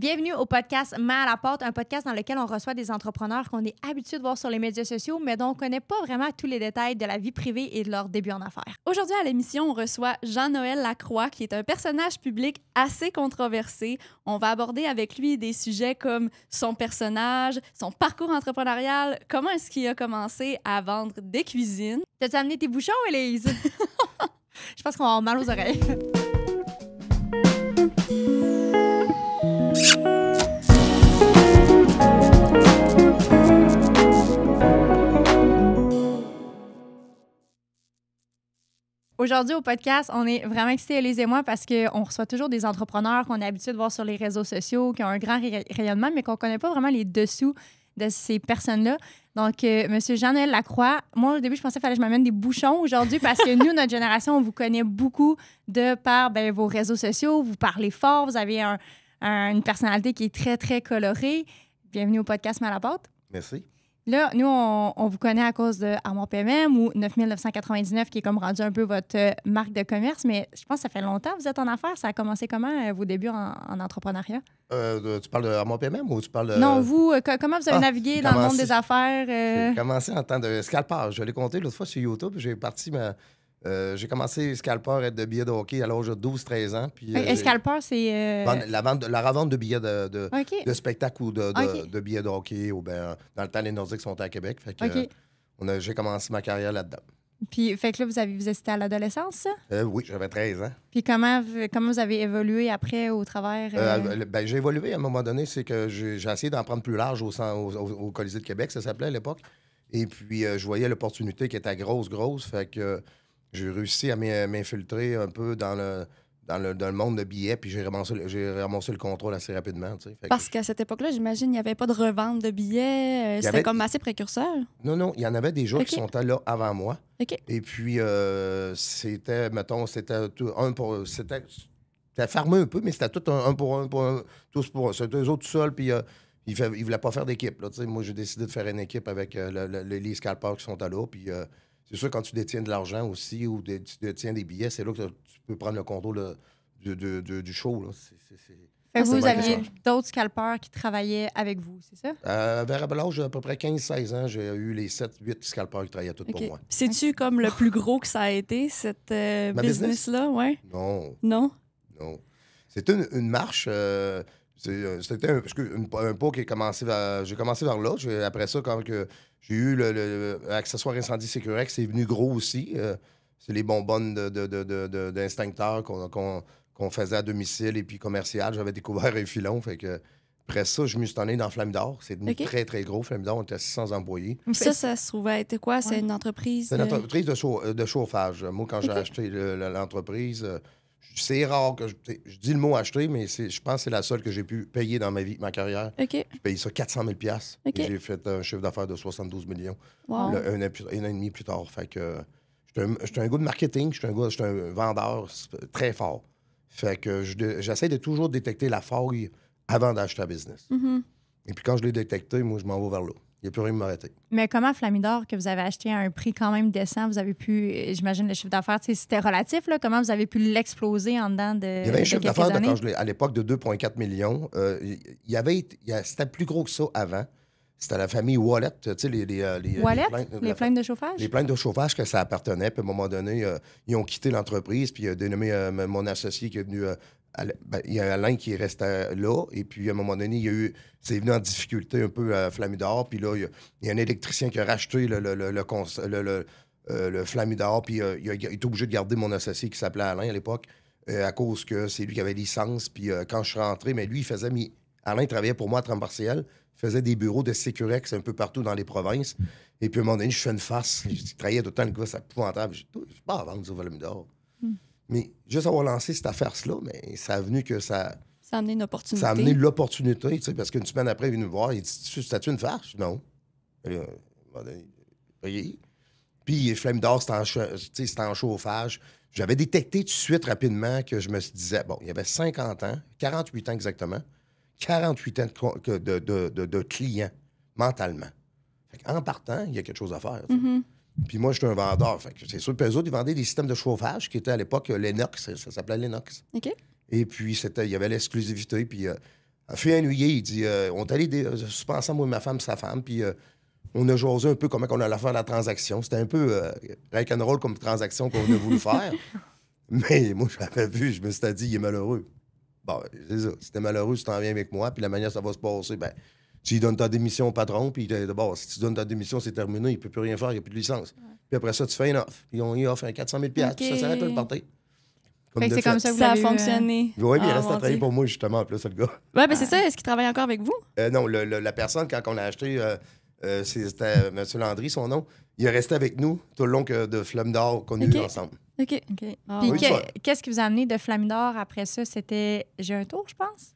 Bienvenue au podcast Main à la porte, un podcast dans lequel on reçoit des entrepreneurs qu'on est habitué de voir sur les médias sociaux, mais dont on ne connaît pas vraiment tous les détails de la vie privée et de leur début en affaires. Aujourd'hui, à l'émission, on reçoit Jean-Noël Lacroix, qui est un personnage public assez controversé. On va aborder avec lui des sujets comme son personnage, son parcours entrepreneurial, comment est-ce qu'il a commencé à vendre des cuisines. T'as-tu amené tes bouchons, Élise? Je pense qu'on va avoir mal aux oreilles. Aujourd'hui, au podcast, on est vraiment excités, Élise et moi, parce qu'on reçoit toujours des entrepreneurs qu'on est habitué de voir sur les réseaux sociaux, qui ont un grand rayonnement, mais qu'on ne connaît pas vraiment les dessous de ces personnes-là. Donc, M. Jean-Noël Lacroix, moi, au début, je pensais qu'il fallait que je m'amène des bouchons aujourd'hui parce que nous, notre génération, on vous connaît beaucoup de par vos réseaux sociaux. Vous parlez fort, vous avez une personnalité qui est très, très colorée. Bienvenue au podcast Main à la porte. Merci. Là, nous, on vous connaît à cause de Armoire PMM ou 9999 qui est comme rendu un peu votre marque de commerce, mais je pense que ça fait longtemps que vous êtes en affaires. Ça a commencé comment, vos débuts en entrepreneuriat? Tu parles de Armoire PMM ou tu parles de... Non, vous, comment vous avez navigué dans le monde des affaires? J'ai commencé en tant de scalper. Je l'ai compté l'autre fois sur YouTube. J'ai commencé scalper de billets de hockey à l'âge de 12-13 ans. Puis, scalper, c'est... La revente de billets OK. de spectacle ou OK. de billets de hockey. Ou ben, dans le temps, les Nordiques sont à Québec. Fait que, OK. j'ai commencé ma carrière là-dedans. Puis, fait que là, vous étiez à l'adolescence, ça? Oui, j'avais 13 ans. Puis, comment vous avez évolué après au travers? J'ai évolué à un moment donné. C'est que j'ai essayé d'en prendre plus large au Colisée de Québec, ça s'appelait à l'époque. Et puis, je voyais l'opportunité qui était grosse. Fait que j'ai réussi à m'infiltrer un peu dans le monde de billets, puis j'ai ramassé le contrôle assez rapidement. Parce qu'à cette époque-là, j'imagine, il n'y avait pas de revente de billets. C'était comme assez précurseur. Non, il y en avait des gens qui sont là avant moi. OK. Et puis, c'était fermé un peu, mais c'était tout un pour un, tous pour un. C'était eux autres tout seuls, puis ils ne voulaient pas faire d'équipe. Moi, j'ai décidé de faire une équipe avec les scalpers qui sont là, puis... c'est sûr, quand tu détiens de l'argent aussi ou tu détiens des billets, c'est là que tu peux prendre le contrôle du show. Là. Fait que vous aviez d'autres scalpers qui travaillaient avec vous, c'est ça? Vers l'âge d'à peu près 15-16 ans, j'ai eu les 7-8 scalpers qui travaillaient tous pour moi. C'est-tu comme le plus gros que ça a été, cette business-là? Ouais. Non. C'était une marche... c'était un pot qui a commencé j'ai commencé vers là. Après ça, quand j'ai eu l'accessoire incendie Sécurex, c'est venu gros aussi. C'est les bonbonnes d'instincteurs qu'on faisait à domicile et puis commercial. J'avais découvert un filon. Fait que, après ça, je me suis tourné dans Flamme d'Or. C'est devenu très, très gros. Flamme d'Or, on était à 600 employés. Ça se trouvait être quoi? C'est une entreprise? C'est une entreprise de chauffage. Moi, quand j'ai acheté l'entreprise... c'est rare que je dis le mot acheter, mais je pense que c'est la seule que j'ai pu payer dans ma carrière. OK. J'ai payé ça 400 000 et j'ai fait un chiffre d'affaires de 72 millions. Wow. Un an et demi plus tard. Fait que j'étais un gars de marketing, j'étais un vendeur très fort. Fait que j'essaie de toujours détecter la faille avant d'acheter un business. Mm-hmm. Et puis quand je l'ai détecté, moi, je m'en vais vers là. Il n'y a plus rien à m'arrêter. Mais comment Flamidor, que vous avez acheté à un prix quand même décent, vous avez pu, j'imagine, le chiffre d'affaires, c'était relatif, là, comment vous avez pu l'exploser en dedans de Il y avait un chiffre d'affaires à l'époque de 2,4 millions. C'était plus gros que ça avant. C'était la famille Wallet, tu sais, les plaintes de chauffage? Les plaintes de chauffage que ça appartenait. Puis à un moment donné, ils ont quitté l'entreprise, puis dénommé mon associé qui est venu... il y a Alain qui restait là, et puis à un moment donné, c'est venu en difficulté un peu à Flamidor, puis là, il y a un électricien qui a racheté le Flamidor, puis il était obligé de garder mon associé qui s'appelait Alain à l'époque, à cause que c'est lui qui avait licence, puis quand je suis rentré, mais lui, Alain travaillait pour moi à temps partiel, faisait des bureaux de Sécurex un peu partout dans les provinces, et puis à un moment donné, je fais une face, je travaillais tout le temps, le gars, c'est épouvantable, je ne sais pas à vendre ce Flamidor. Mais juste avoir lancé cette affaire-là, mais ça a venu que ça... Ça a amené une opportunité. Ça a amené l'opportunité, tu sais, parce qu'une semaine après, il est venu me voir, il dit « C'était-tu une farce? » Non. Puis Flamme d'Or, c'était en chauffage. J'avais détecté tout de suite, rapidement, que je me disais, bon, il y avait 50 ans, 48 ans exactement, 48 ans de clients, mentalement. En partant, il y a quelque chose à faire. Mm-hmm. Puis moi, j'étais un vendeur. Fait que c'est sûr que eux autres, ils vendaient des systèmes de chauffage qui étaient à l'époque l'Enox. Ça s'appelait l'Enox. OK. Et puis, il y avait l'exclusivité. Puis Fait ennuyé, il dit on est allé souper ensemble, moi et ma femme, sa femme, puis on a jasé un peu comment on allait faire la transaction. C'était un peu rock'n'roll comme transaction qu'on a voulu faire. Mais moi, j'avais vu, je me suis dit, il est malheureux. Bon, c'est ça. Si t'es malheureux, tu t'en viens avec moi, puis la manière ça va se passer, ben, tu lui donnes ta démission au patron, puis d'abord, si tu donnes ta démission, c'est terminé, il peut plus rien faire, il n'y a plus de licence. Puis après ça, tu fais une offre. Puis on y offre un 400 000 OK. puis ça s'arrête le party. Fait que c'est comme ça que vous Ça a l'avez eu, fonctionné. Oui, puis il Ah, reste à mon travailler Dieu. pour moi, justement, en plus, le gars. Ouais, ben c'est ça. Est-ce qu'il travaille encore avec vous? Non, la personne, quand on a acheté, c'était M. Landry, son nom, il est resté avec nous tout le long de Flamme d'Or qu'on a OK. eu ensemble. OK. OK. Ah, Puis oui, tu vois. qu'est-ce qui vous a amené de Flamme d'Or après ça? C'était J'ai un tour, je pense?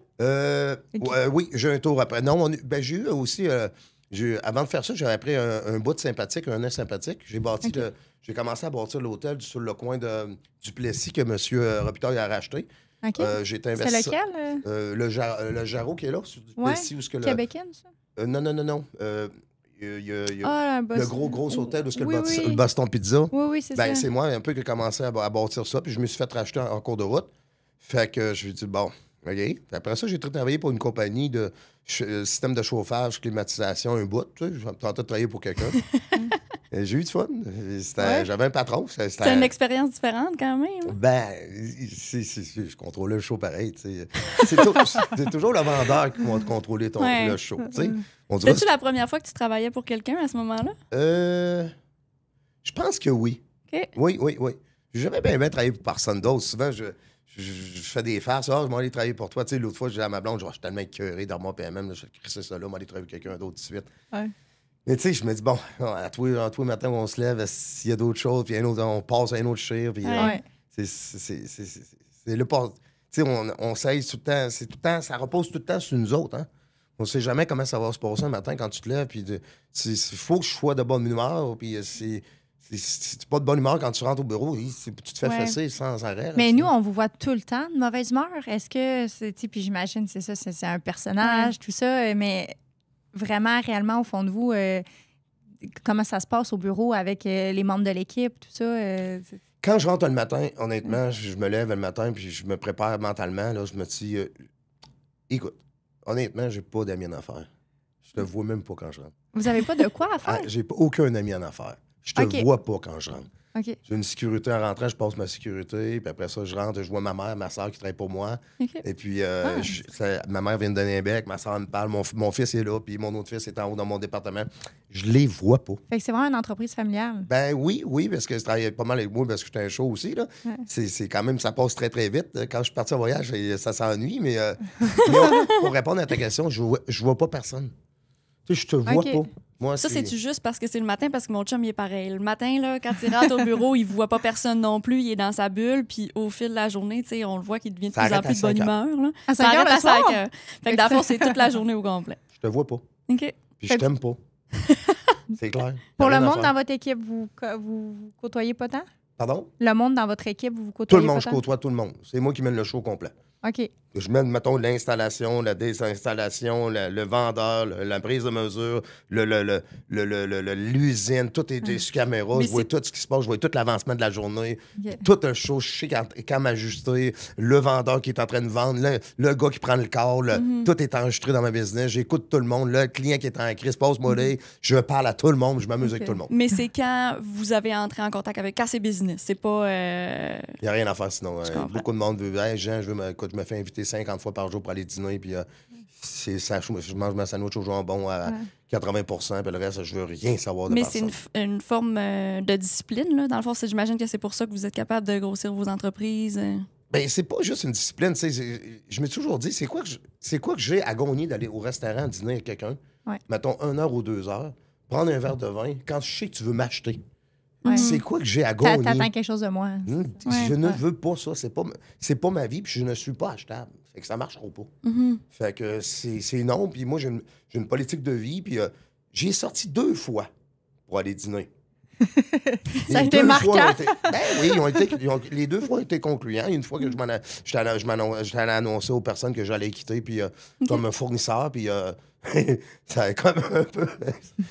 OK. Oui, j'ai un tour après. Non, j'ai eu aussi. Avant de faire ça, j'avais pris un bout de sympathique, un œuf sympathique. OK. J'ai commencé à bâtir l'hôtel sur le coin du Plessis que M. Robitaille a racheté. OK. J'ai été C'est investi. lequel? Le Jarreau qui est là, sur du Ouais, Plessis. Où ce que Québécois, ça? non. Il y a Ah, le gros hôtel où ce que oui, oui. le Boston Pizza. Oui, c'est Ben, ça. c'est moi un peu qui ai commencé à bâtir ça, puis je me suis fait racheter en cours de route. Fait que je me suis dit, bon, OK. Puis après ça, j'ai travaillé pour une compagnie de système de chauffage, climatisation, un bout. Tu sais, je tentais de travailler pour quelqu'un. Et j'ai eu du fun. Ouais. J'avais un patron. C'est une expérience différente quand même. Ben, je contrôlais le show pareil. Tu sais. C'est toujours le vendeur qui va te contrôler Ouais. le show. Tu sais. On dirait C'était-tu la première fois que tu travaillais pour quelqu'un à ce moment-là? je pense que oui. OK. Oui. J'ai jamais bien travaillé pour personne d'autre. Souvent, je fais des farces. Ah, je vais aller travailler pour toi. Tu sais, l'autre fois, j'ai dit à ma blonde, je suis tellement écœuré dans moi, puis même, là, je crissais ça là, je vais aller travailler pour quelqu'un d'autre tout de suite. Ouais. Mais tu sais, je me dis, bon, à tous les matins, on se lève, s'il y a d'autres choses, puis on passe à un autre chire, puis Ouais. c'est le pas. Tu sais, on s'aide tout le temps. C'est tout le temps, ça repose tout le temps sur nous autres, hein. On sait jamais comment ça va se passer un matin quand tu te lèves, puis il faut que je sois de bonne humeur, puis si tu pas de bonne humeur quand tu rentres au bureau, tu te fais Ouais. fesser sans arrêt. là, Mais tu nous, sais. on vous voit tout le temps de mauvaise humeur. Est-ce que c'est. Tu sais, puis j'imagine, c'est ça, c'est un personnage, tout ça, mais vraiment, réellement, au fond de vous, comment ça se passe au bureau avec les membres de l'équipe, tout ça? Quand je rentre le matin, honnêtement, je me lève le matin, puis je me prépare mentalement, là, je me dis, écoute, honnêtement, j'ai pas d'amis en affaires. Je te vois même pas quand je rentre. Vous avez pas de quoi à faire? J'ai aucun ami en affaires. Je te OK. vois pas quand je rentre. OK. J'ai une sécurité en rentrant, je passe ma sécurité, puis après ça, je rentre, je vois ma mère, ma soeur qui travaille pour moi. OK. Et puis, Ah. ma mère vient de donner un bec, ma soeur me parle, mon fils est là, puis mon autre fils est en haut dans mon département. Je les vois pas. Fait que c'est vraiment une entreprise familiale. Ben oui, parce que je travaillais pas mal avec moi, parce que j'étais un show aussi, là. Ouais. C'est quand même, ça passe très, très vite. Quand je suis parti en voyage, ça s'ennuie, mais pour répondre à ta question, je vois pas personne. Tu sais, je te vois OK. pas. Moi, Ça, c'est-tu juste parce que c'est le matin? Parce que mon chum, il est pareil. Le matin, là, quand il rentre au bureau, il voit pas personne non plus. Il est dans sa bulle. Puis au fil de la journée, tu sais, on le voit qu'il devient de Ça plus en arrête à plus de bonne 5 heures. humeur. Là. À 5 Ça heures arrête le à 5 soir? heures. Fait que dans le fond, c'est toute la journée au complet. Je te vois pas. OK. Puis je Fait que- t'aime pas. C'est clair. Pour Rien le à monde faire. dans votre équipe, vous côtoyez pas tant? Pardon? Le monde dans votre équipe, vous Tout côtoyez le monde, pas je tant? côtoie tout le monde. C'est moi qui mène le show complet. OK. Je mène, mettons, l'installation, la désinstallation, le vendeur, la prise de mesure, l'usine, tout est sur caméra. Mais Je vois c'est- tout ce qui se passe, je vois tout l'avancement de la journée. OK. Tout un show, je sais quand m'ajuster, le vendeur qui est en train de vendre, le gars qui prend le corps, tout est enregistré dans ma business. J'écoute tout le monde, le client qui est en crise, passe-moi les, je parle à tout le monde, je m'amuse avec Ok. tout le monde. Mais c'est quand vous avez entré en contact avec... Quand c'est business. C'est pas... Il n'y a rien à faire sinon. Je comprends. Beaucoup de monde veut. Hey, Jean, écoute, je me fais inviter 50 fois par jour pour aller dîner. Puis je mange ma sandwich au jambon à 80 puis le reste, je veux rien savoir de Mais c'est personne. une forme de discipline, là. Dans le fond, j'imagine que c'est pour ça que vous êtes capable de grossir vos entreprises. Ben, c'est pas juste une discipline. Tu sais, je m'ai toujours dit, c'est quoi que j'ai à gagner d'aller au restaurant dîner avec quelqu'un, Ouais. mettons 1 heure ou 2 heures, prendre un verre de vin, quand je sais que tu veux m'acheter. Ouais. C'est quoi que j'ai à T'attends gagner? quelque chose de moi. Je ne Ouais. veux pas ça. C'est pas ma vie, puis je ne suis pas achetable. Fait que ça marchera pas. Mhm. Fait que c'est non. Puis moi, j'ai une politique de vie. Puis j'ai sorti 2 fois pour aller dîner. Ça a Les été 2 fois marquant. ont été- ben oui, les 2 fois ont été concluants. Une fois que j'étais allé annoncer aux personnes que j'allais quitter, puis comme un fournisseur, puis c'était comme un peu...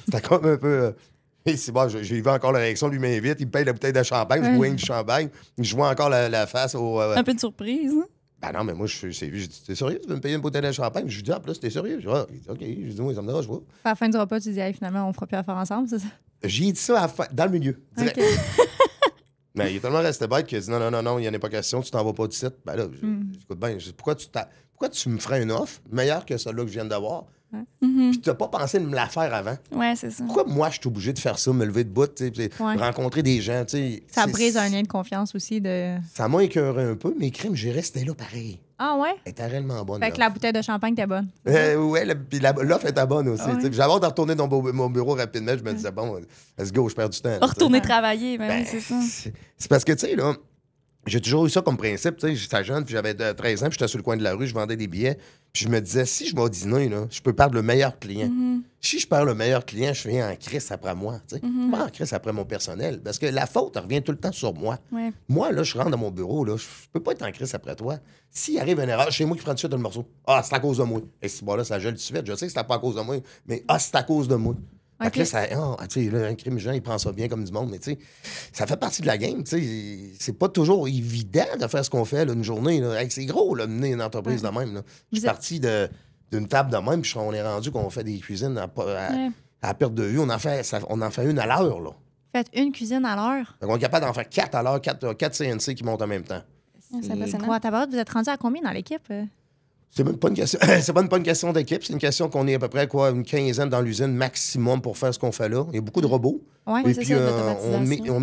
C'était comme un peu... Et c'est bon, j'ai vu encore la réaction, lui m'invite, il me paye la bouteille de champagne, je bois du champagne, je vois encore la face au... Un peu de surprise. Hein? Ben non, mais moi, j'ai dit, t'es sérieux? Tu veux me payer une bouteille de champagne? Je lui dis, ah, plus, t'es sérieux? Je dis, ah, il dit, OK. Je dis, oui, ça me dérange pas. À la fin du repas, tu dis, hey, finalement, on fera plus affaire ensemble, c'est ça? J'ai dit ça dans le milieu, direct. OK. Mais il est tellement resté bête qu'il a dit, non, il n'y en a pas question, tu t'en vas pas du site. Ben là, écoute bien, je dis, pourquoi tu me ferais une offre meilleure que celle-là que je viens d'avoir? Puis tu n'as pas pensé de me la faire avant. Ouais, c'est ça. Pourquoi moi, je suis obligé de faire ça, me lever de bout, rencontrer des gens? Ça brise un lien de confiance aussi. Ça m'a écœuré un peu, mais crime, j'ai resté là pareil. Ah ouais? Elle était réellement bonne. Fait que la bouteille de champagne était bonne. Ouais, puis l'offre était bonne aussi. Ouais. J'avais hâte de retourner dans mon bureau rapidement. Je me disais, bon, let's go, je perds du temps. Retourner travailler, oui, c'est ça. C'est parce que, tu sais, là, j'ai toujours eu ça comme principe. Tu sais, j'étais jeune, puis j'avais 13 ans, puis j'étais sur le coin de la rue, je vendais des billets. Puis je me disais, si je vais au dîner, là, je peux perdre le meilleur client. Si je perds le meilleur client, je viens en crise après moi. Tu sais. Pas en crise après mon personnel. Parce que la faute, elle revient tout le temps sur moi. Ouais. Moi, là, je rentre dans mon bureau, là, je peux pas être en crise après toi. S'il arrive une erreur, c'est moi qui prends tout de suite le morceau. Ah, c'est à cause de moi. Et si bon, là, ça gèle tout de suite. Je sais que c'était pas à cause de moi, mais c'est à cause de moi. Fait que là, tu sais, là, un crime, Jean, il prend ça bien comme du monde, mais tu sais, ça fait partie de la game, tu sais. C'est pas toujours évident de faire ce qu'on fait, là, une journée, là. Hey, c'est gros, là, mener une entreprise de même, là. Je suis parti d'une table de même, puis on est rendu qu'on fait des cuisines à perte de vue. On en fait une à l'heure, là. Faites une cuisine à l'heure. Donc, on est capable d'en faire 4 à l'heure, 4 CNC qui montent en même temps. C'est impressionnant. Gros à tabac. Vous êtes rendu à combien dans l'équipe? C'est même pas une question. C'est pas une question d'équipe, c'est une question qu'on est à peu près une quinzaine dans l'usine maximum pour faire ce qu'on fait là. Il y a beaucoup de robots. Ouais. Et c'est puis ça, l'automatisation.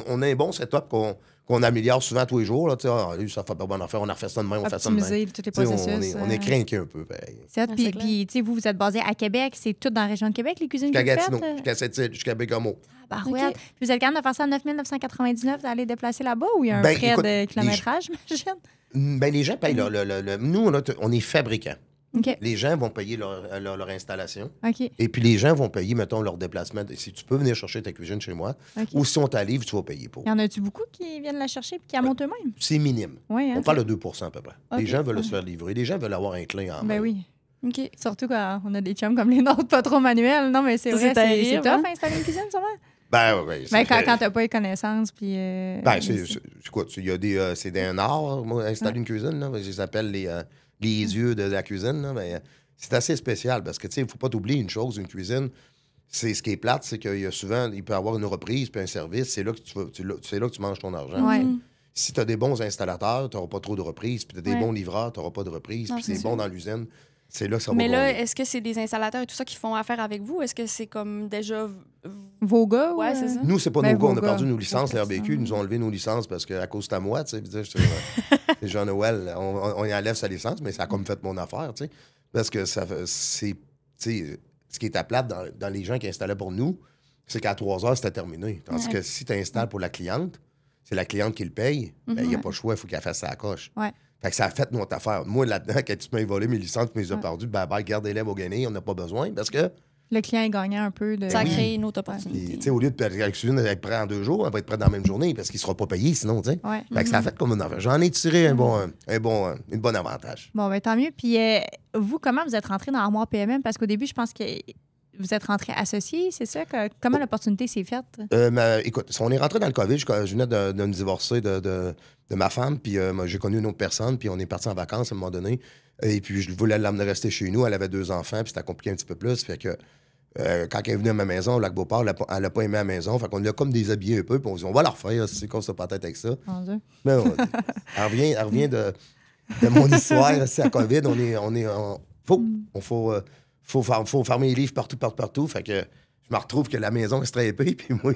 on a un bon setup qu'on améliore souvent tous les jours. Là, ça fait pas bonne affaire, on a refait ça de même, on fait ça de même. Optimiser tous les T'sais, processus. on est craqué un peu. Pareil. C'est hot. Ouais, Puis, c'est clair. puis, tu sais, vous êtes basé à Québec. C'est tout dans la région de Québec, les cuisines que Jusqu'à vous Gatineau, faites? jusqu'à Sept-Îles, jusqu'à Bécamo. Barouette. OK. Puis vous êtes capable de faire ça à 9 999 d'aller déplacer là-bas ou il y a un Ben, frais écoute, de kilométrage, j'imagine? Ben, les gens payent nous, on est fabricants. OK. Les gens vont payer leur installation. OK. Et puis les gens vont payer, mettons, leur déplacement. Si tu peux venir chercher ta cuisine chez moi, OK. ou si on t'arrive, tu vas payer pour. Y en a-tu beaucoup qui viennent la chercher et qui la montent eux-mêmes? C'est minime. Oui, hein? On parle de 2 à peu près. OK. Les gens veulent se faire livrer. Les gens veulent avoir un clin en main. Ben oui. OK. Surtout quand on a des chums comme les nôtres, pas trop manuels. Non, mais c'est Ça, vrai, c'est c'est terrible, tough hein? installer une cuisine, ça va? Ben oui. Ben, quand t'as pas les connaissances, puis... Ben, c'est quoi? Il y a c'est un art, moi, installer une cuisine. Là, je les appelle les yeux de la cuisine. Là, mais, c'est assez spécial parce que, tu sais, il ne faut pas t'oublier une chose, une cuisine, c'est ce qui est plate, c'est qu'il y a souvent, il peut y avoir une reprise puis un service, c'est là que c'est là que tu manges ton argent. Ouais. Si tu as des bons installateurs, tu n'auras pas trop de reprises, puis tu as des Ouais. bons livreurs, tu n'auras pas de reprises, Non, puis c'est c'est sûr. bon dans l'usine, c'est là que ça va Mais là, gagner. est-ce que c'est des installateurs et tout ça qui font affaire avec vous? Est-ce que c'est comme déjà... Vos gars? Ouais, ou, c'est ça. Nous, c'est pas Ben, nos gars. On a vos perdu gars. nos licences. Vos Les RBQ personnes. nous ont enlevé nos licences parce qu'à cause de moi, tu sais, c'est Jean-Noël, on y enlève sa licence, mais ça a comme fait mon affaire, tu sais. Parce que c'est, tu sais, ce qui est à plate dans les gens qui installaient pour nous, c'est qu'à 3 heures, c'était terminé. Tandis Ouais. que si tu installes pour la cliente, c'est la cliente qui le paye, ben, il n'y a pas le choix, il faut qu'elle fasse sa coche. Ouais. Fait que ça a fait notre affaire. Moi, là-dedans, quand tu m'as volé mes licences, tu m'as perdu, ben, gardez-les, vos gagnés, on n'a pas besoin parce que. Le client est gagnant un peu de... Ça a oui. créé une autre Puis, opportunité. tu sais, au lieu de perdre la cuisine, être prêt en 2 jours, elle va être prête dans la même journée parce qu'il ne sera pas payé sinon, tu sais. Ouais. Fait que ça a fait comme une affaire. J'en ai tiré une bonne avantage. Bon, ben tant mieux. Puis vous, comment vous êtes rentré dans Armoire PMM? Parce qu'au début, je pense que vous êtes rentré associé, c'est ça? Comment l'opportunité s'est faite? Écoute, on est rentré dans le COVID. Je venais de me divorcer de ma femme, puis moi, j'ai connu une autre personne, puis on est parti en vacances à un moment donné. Et puis, je voulais l'amener rester chez nous. Elle avait 2 enfants, puis c'était compliqué un petit peu plus. Fait que quand elle est venue à ma maison, au Lac-Beauport, elle n'a pas aimé la maison. Fait qu'on l'a comme déshabillé un peu, puis on dit, on va la refaire, c'est qu'on se pas tête avec ça. Mon Dieu. Mais elle revient de mon histoire, c'est la COVID. Faut fermer les livres partout. Fait que je me retrouve que la maison est strapée, puis moi,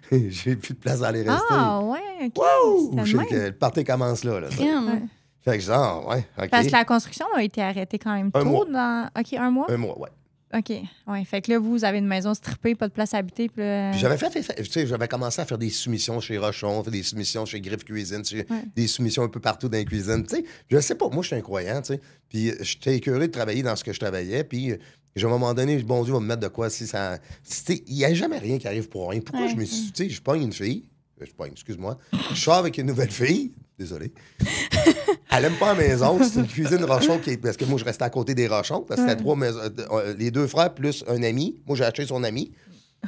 j'ai plus de place à aller rester. Ah, ouais, OK. Wow! C'était Je le sais que même. le party commence là. Crème. Ouais. Fait que genre, ouais, OK. Parce que la construction a été arrêtée quand même Un tôt. mois. Dans... OK, 1 mois? 1 mois, ouais. OK. Ouais. Fait que là, vous avez une maison strippée, pas de place à habiter. Puis là... Puis j'avais commencé à faire des soumissions chez Rochon, des soumissions chez Griffe Cuisine, des soumissions un peu partout dans les cuisines. Tu sais, je sais pas, moi, je suis un croyant, tu sais. Puis j'étais écœuré de travailler dans ce que je travaillais. Puis à un moment donné, bon Dieu va me mettre de quoi si ça. Il n'y a jamais rien qui arrive pour rien. Pourquoi je me suis. Tu sais, je pogne une fille. Excuse-moi. Je sors avec une nouvelle fille. Désolé. Elle aime pas la maison. C'est une cuisine Rochon parce que moi, je restais à côté des Rochons. Parce que c'était 3 maisons. Les 2 frères plus un ami. Moi, j'ai acheté son ami.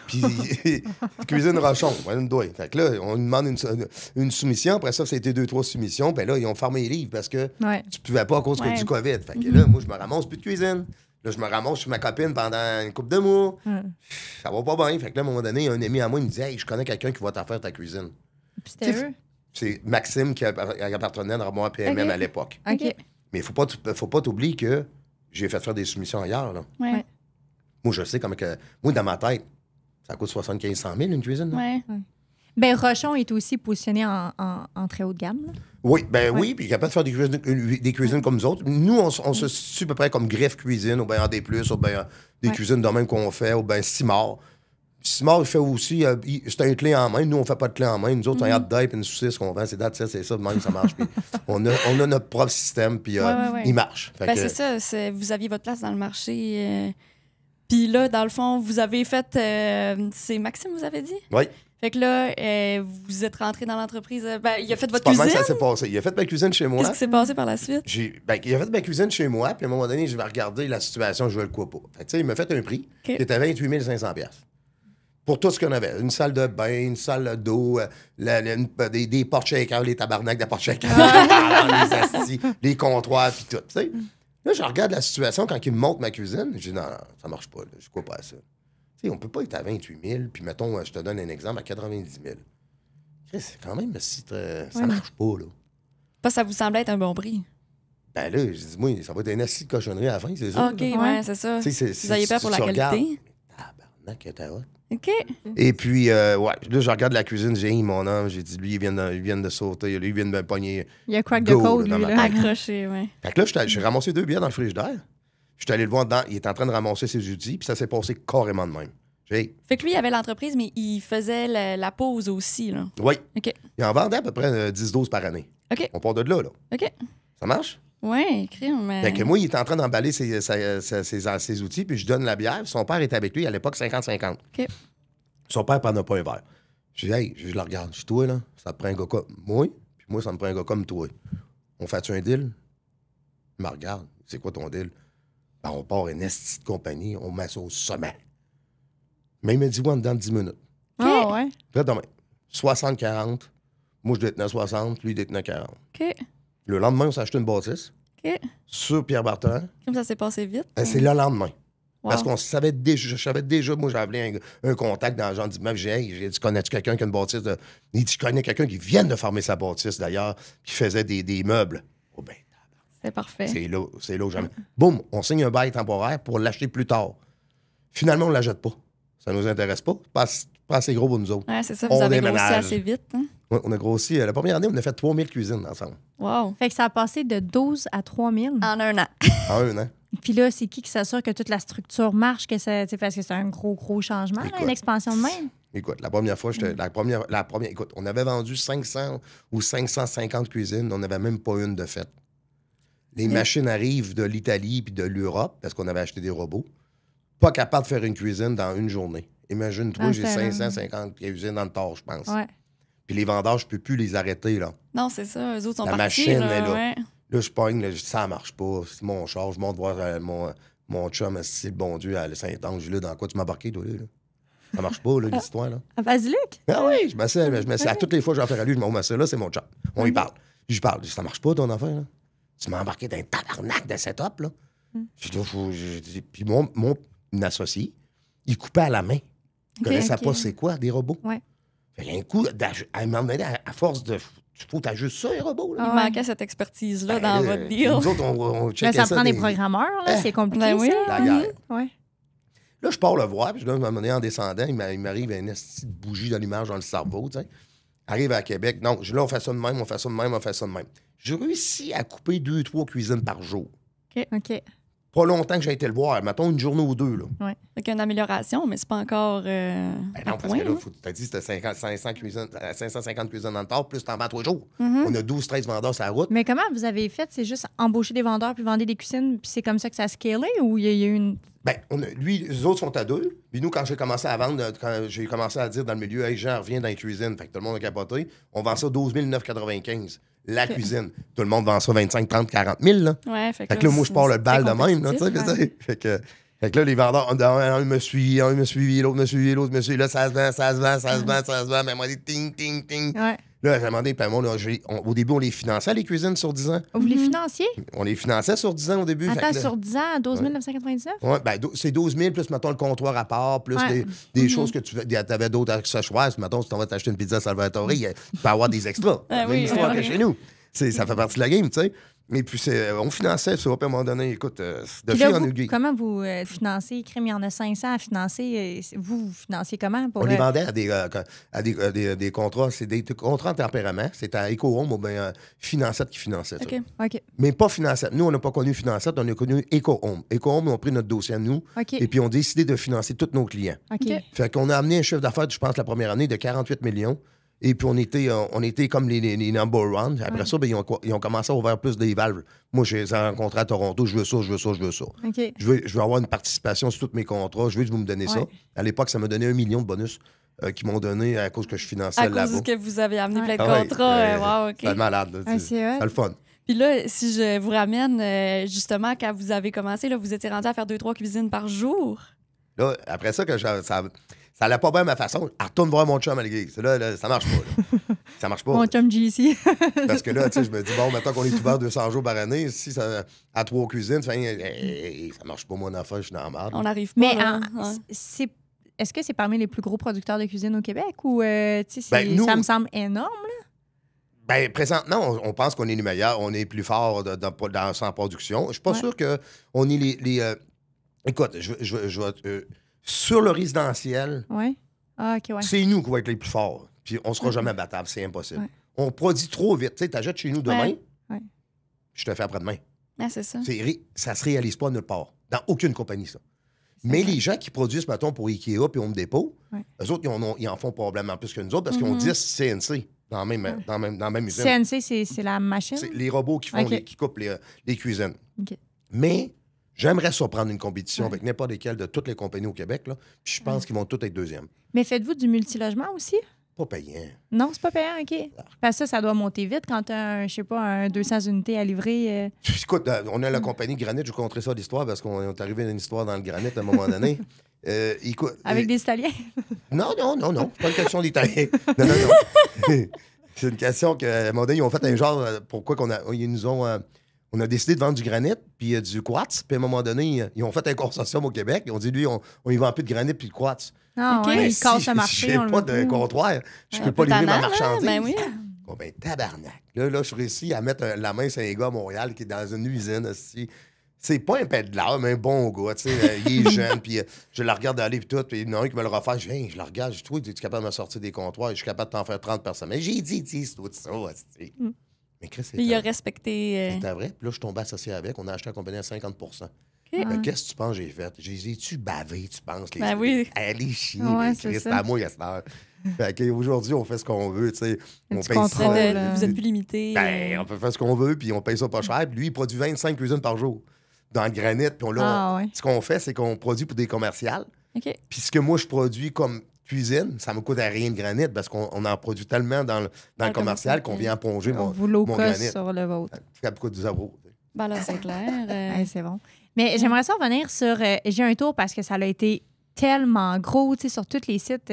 Puis, cuisine Rochon, une douille. Fait que là, on lui demande une soumission. Après ça, a été 2-3 soumissions. Puis là, ils ont fermé les livres parce que tu pouvais pas à cause du COVID. Fait que là, moi, je me ramasse plus de cuisine. Là, je me ramasse chez ma copine pendant une couple de mois. Ça va pas bien. Fait que là, à un moment donné, un ami à moi, il me dit « Hey, je connais quelqu'un qui va t'en faire ta cuisine. » Puis c'était eux? C'est Maxime qui appartenait à moi PMM à l'époque. OK. Mais faut pas t'oublier que j'ai fait faire des soumissions ailleurs. Là. Ouais. Moi, je sais comme que... Moi, dans ma tête, ça coûte 75-100 000 une cuisine. Là. Ouais. Ben Rochon est aussi positionné en très haut de gamme. Là. Oui, oui, puis il est capable de faire des cuisines comme nous autres. Nous, on se situe à peu près comme Greffe Cuisine, ou bien AD+, ou bien des cuisines de même qu'on fait, ou bien Simard. Simard, il fait aussi, c'est un clé en main. Nous, on fait pas de clé en main. Nous autres, on a hot dip, une saucisse qu'on vend, c'est ça, de même, ça marche. Puis on a notre propre système, puis il marche. Ben, c'est ça, vous aviez votre place dans le marché. Puis là, dans le fond, vous avez fait... c'est Maxime, vous avez dit? Oui. Fait que là, vous êtes rentré dans l'entreprise. Il a fait votre pas cuisine. Mal, ça s'est passé. Il a fait ma cuisine chez moi. Qu'est-ce qui s'est passé par la suite? Il a fait ma cuisine chez moi, puis à un moment donné, je vais regarder la situation, je veux le quoi pas. Fait que, il m'a fait un prix qui était 28 500 $. Pour tout ce qu'on avait. Une salle de bain, une salle d'eau, des portes shakers, les tabarnaks de portes shakers, les astis, les comptoirs, puis tout. T'sais. Là, je regarde la situation quand il me montre ma cuisine. Je dis non, ça marche pas. Là. Je crois pas à ça. T'sais, on peut pas être à 28 000, puis mettons, je te donne un exemple, à 90 000. C'est quand même si ça marche pas, là. Pas ça vous semblait être un bon prix. Ben là, je dis, moi, ça va être un assis de cochonnerie à la fin, c'est ça. OK, ouais, c'est ça. Vous avez peur pour la qualité? Tabarnak, t'as hâte. OK. Et puis, là, je regarde la cuisine, j'ai dit, mon homme, j'ai dit, lui, il vient de sauter, lui, il vient de me pogner. Il y a crack de code, lui, là. Accroché, ouais. Fait que là, j'ai ramassé 2 billets dans le frigidaire. Je suis allé le voir dedans, il est en train de ramasser ses outils, puis ça s'est passé carrément de même. Fait que lui, il avait l'entreprise, mais il faisait la pause aussi, là. Oui. OK. Il en vendait à peu près 10-12 par année. OK. On part de là, là. OK. Ça marche? Oui, crime. Fait que moi, il est en train d'emballer ses outils, puis je donne la bière. Son père était avec lui à l'époque 50-50. OK. Son père prend pas un verre. Je dis, hey, je le regarde. Je dis, toi, là, ça te prend un gars comme moi, puis moi, ça me prend un gars comme toi. On fait-tu un deal? Il me regarde. C'est quoi ton deal? Ben, on part une esti de compagnie, on met ça au sommet. Mais il me dit, ouais, dans 10 minutes. Ah, ouais. Puis là, demain, 60-40. Moi, je détenais 60, lui, il détenait 40. OK. Le lendemain, on s'est acheté une bâtisse. OK. Sur Pierre Bertrand. Comme ça s'est passé vite. C'est le lendemain. Wow. Parce qu'on savait déjà, je savais déjà, moi, j'ai appelé un contact dans le genre d'immeuble. J'ai dit, connais-tu quelqu'un qui a une bâtisse? Il dit, je connais quelqu'un qui vient de fermer sa bâtisse, d'ailleurs, qui faisait des meubles. Oh, ben, c'est parfait. C'est là où jamais. Boum, on signe un bail temporaire pour l'acheter plus tard. Finalement, on ne la jette pas. Ça ne nous intéresse pas. Pas assez gros pour nous autres. Ouais, c'est ça, vous avez grossi assez vite. Hein? Oui, on a grossi. La première année, on a fait 3000 cuisines ensemble. Wow. Fait que ça a passé de 12 à 3000. En un an. En un an. Puis là, c'est qui s'assure que toute la structure marche, que ça, parce que c'est un gros changement, là, une expansion de même? Écoute, la première fois, écoute, on avait vendu 500 ou 550 cuisines, on n'avait même pas une de faite. Les machines arrivent de l'Italie puis de l'Europe, parce qu'on avait acheté des robots. Pas capable de faire une cuisine dans une journée. Imagine-toi, j'ai 550 cuisines dans le tort, je pense. Ouais. Puis les vendeurs, je peux plus les arrêter, là. Non, c'est ça. Eux autres sont la partis. Machine là, est là. Ouais. Là, je pogne, là, je dis, ça marche pas. C'est mon char. Je monte voir mon chum, c'est le bon Dieu, à Saint-Ange. Je dis, là, dans quoi tu m'as embarqué, toi, là? Ça marche pas, là, l'histoire, là. À Basilic? Ah oui, je m'assieds. À toutes les fois que j'en fais à lui, je m'assieds là, c'est mon chum. On y parle. Je parle. Je dis, ça marche pas, ton affaire, là. Tu m'as embarqué dans un tabarnak de setup, là. Je dis, puis mon associé, il coupait à la main. Il connaissait pas c'est quoi, des robots. Ouais. Fait qu'il y a un coup, à force de... Faut t'ajuster ça, les robots, là. Il manquait cette expertise-là dans votre deal. Nous autres, on checkait ça prend des programmeurs, là. C'est compliqué, Ben oui. ça. La guerre. Ouais. Là, je pars le voir, puis là, à un moment donné, en descendant, il m'arrive une petite bougie d'allumage dans le cerveau, tu sais. Arrive à Québec. Non, là, on fait ça de même, on fait ça de même, on fait ça de même. J'ai réussi à couper 2-3 cuisines par jour. OK. Pas longtemps que j'ai été le voir. Mettons une journée ou deux, là. Ouais. Fait qu'il y a une amélioration, mais c'est pas encore. Ben non, parce point, que là, t'as dit que c'était 550 cuisines dans le tort, plus t'en vends 3 jours. On a 12-13 vendeurs sur la route. Mais comment vous avez fait? C'est juste embaucher des vendeurs puis vendre des cuisines, puis c'est comme ça que ça a scalé ou il y a eu une. Ben, lui, les autres sont à 2. Puis nous, quand j'ai commencé à vendre, quand j'ai commencé à dire dans le milieu, hey, Jean, reviens dans les cuisines. Fait que tout le monde a capoté. On vend ça 12 995. La cuisine. Tout le monde vend ça 25, 30, 40 000, là. Ouais, Fait que là, moi, je pars le bal de même, là, tu sais. Fait que Fait que là, les vendeurs, un me suit, l'autre me suit, l'autre me suit. Là, ça se vend. Mais moi, ting, ting, ting. Ouais. Là, j'ai demandé, puis moi, au début, on les finançait, les cuisines, sur 10 ans. Vous les financiez? On les finançait sur 10 ans au début. Attends, Fait que là, sur 10 ans, 12 999? ouais, ben, c'est 12 000 plus, mettons, le comptoir à part, plus Ouais. des choses que tu avais d'autres accessoires. Mettons, si tu vas t'acheter une pizza Salvatore, il peut avoir des extras. Ah Même oui, histoire oui, que oui. chez nous. Ça fait partie de la game, tu sais. Et puis, on finançait ça. Puis à un moment donné, écoute, de Puis là, fil en vous, aiguille. comment vous financez? Crème, il y en a 500 à financer. Vous financiez comment? Pour, On les vendait à des contrats. C'est des contrats en tempérament. C'était à EcoHome ou bien Financette qui finançait ça. OK. OK. Mais pas Financette. Nous, on n'a pas connu Financette, on a connu EcoHome. EcoHome, ils ont pris notre dossier à nous OK. et puis ont décidé de financer tous nos clients. OK. OK. Fait qu'on a amené un chiffre d'affaires, je pense, la première année de 48 millions. Et puis, on était comme les number one. Après ça, ben, ils ont commencé à ouvrir plus des valves. Moi, je les ai rencontrés à Toronto. Je veux ça. OK. Je veux avoir une participation sur tous mes contrats. Je veux que vous me donnez ça. Ouais. À l'époque, ça m'a donné 1 million de bonus qu'ils m'ont donné à cause que je finançais À là-bas. cause que vous avez amené Ouais. plein de Ah ouais, contrats. Wow, OK. C'est malade. Là, Ah, c'est hot. le fun. Puis là, si je vous ramène, justement, quand vous avez commencé, là, vous étiez rendu à faire 2-3 cuisines par jour. Là, après ça, ça allait pas bien ma façon. Elle retourne voir mon chum à l'église. Là, ça marche pas. Là. Ça marche pas. Mon chum JC. Parce que là, tu sais, je me dis, bon, maintenant qu'on est ouvert 200 jours par année, si ça, à 3 cuisines, ça marche pas, mon affaire, je suis dans la merde. On n'arrive pas. Mais là. est-ce que c'est parmi les plus gros producteurs de cuisine au Québec ou tu sais, Ben, nous- ça me semble énorme? Ben, présentement, on pense qu'on est les meilleurs, on est plus fort en production. Je suis pas Ouais. sûr qu'on est les écoute, sur le résidentiel, Oui. Ah, OK, ouais. c'est nous qui va être les plus forts. Puis on sera jamais battable, c'est impossible. Ouais. On produit trop vite. Tu sais, t'achètes chez nous demain, Ouais. je te fais après-demain. Ah, c'est ça. Ça se réalise pas nulle part. Dans aucune compagnie, ça. Mais les gens qui produisent, mettons, pour Ikea puis Home Depot, Ouais. eux autres, ils en font probablement plus que nous autres parce qu'ils ont 10 CNC dans la même usine. CNC, c'est la machine? C'est les robots qui font OK. qui coupent les cuisines. OK. Mais j'aimerais ça prendre une compétition Ouais. avec n'importe lesquelles de toutes les compagnies au Québec. Là, puis je pense qu'ils vont tous être deuxième. Mais faites-vous du multilogement aussi? Pas payant. Non, c'est pas payant, OK. Parce que ça doit monter vite quand tu as, je sais pas, un 200 unités à livrer. Écoute, on a la compagnie Granit, je vous conterai ça l'histoire parce qu'on est arrivé à une histoire dans le Granit à un moment donné. Écoute, Avec des Italiens. Non, c'est pas une question d'Italien. Non. C'est une question qu'à un moment donné, ils ont fait un genre, pourquoi ils nous ont... on a décidé de vendre du granit puis du quartz. Puis à un moment donné, ils ont fait un consortium au Québec. Ils ont dit, lui, on y vend plus de granit puis de quartz. Non, OK. ouais, Mais ils cassent le marché. Si j'ai on le pas veut de plus. comptoir, je Un peux peu pas livrer ma tannant, là. marchandise. Ben oui. Bon, ben, tabarnak. Là, je réussis à mettre la main sur un gars à Montréal qui est dans une usine aussi. C'est pas un pédaleur, mais un bon gars, tu sais. Il est jeune, puis je le regarde aller, puis tout. Puis il y en a un qui me le refait. Je dis, hey, je le regarde, je dis, toi, tu es capable de me sortir des comptoirs, je suis capable de t'en faire 30 par semaine. J'ai dit, c'est tout ça, tu sais. Mais Chris, Puis il a respecté. c'était vrai. Puis là, je suis tombé associé avec. On a acheté la compagnie à 50 OK. Mais qu'est-ce que tu penses que j'ai fait? J'ai tu bavé, tu penses? Ben oui. Allez chier, Ouais, mais c'est Chris, ça. c'est à moi à cette heure. Fait qu'aujourd'hui, on fait ce qu'on veut, tu sais. Un On petit paye contrôle, ça. Vous êtes plus limité. Ben, on peut faire ce qu'on veut, puis on paye ça pas cher. Puis lui, il produit 25 cuisines par jour dans le granit. Puis Ouais. ce qu'on fait, c'est qu'on produit pour des commerciales. OK. Puis ce que moi, je produis comme cuisine, ça me coûte à rien de granit parce qu'on en produit tellement dans le le commercial qu'on vient ponger On mon vous low mon cost granit. sur le vôtre. Ça me coûte 0. Ben là, c'est clair. Ouais, c'est bon. Mais j'aimerais ça revenir sur. J'ai un tour parce que ça a été tellement gros, tu sais, sur tous les sites.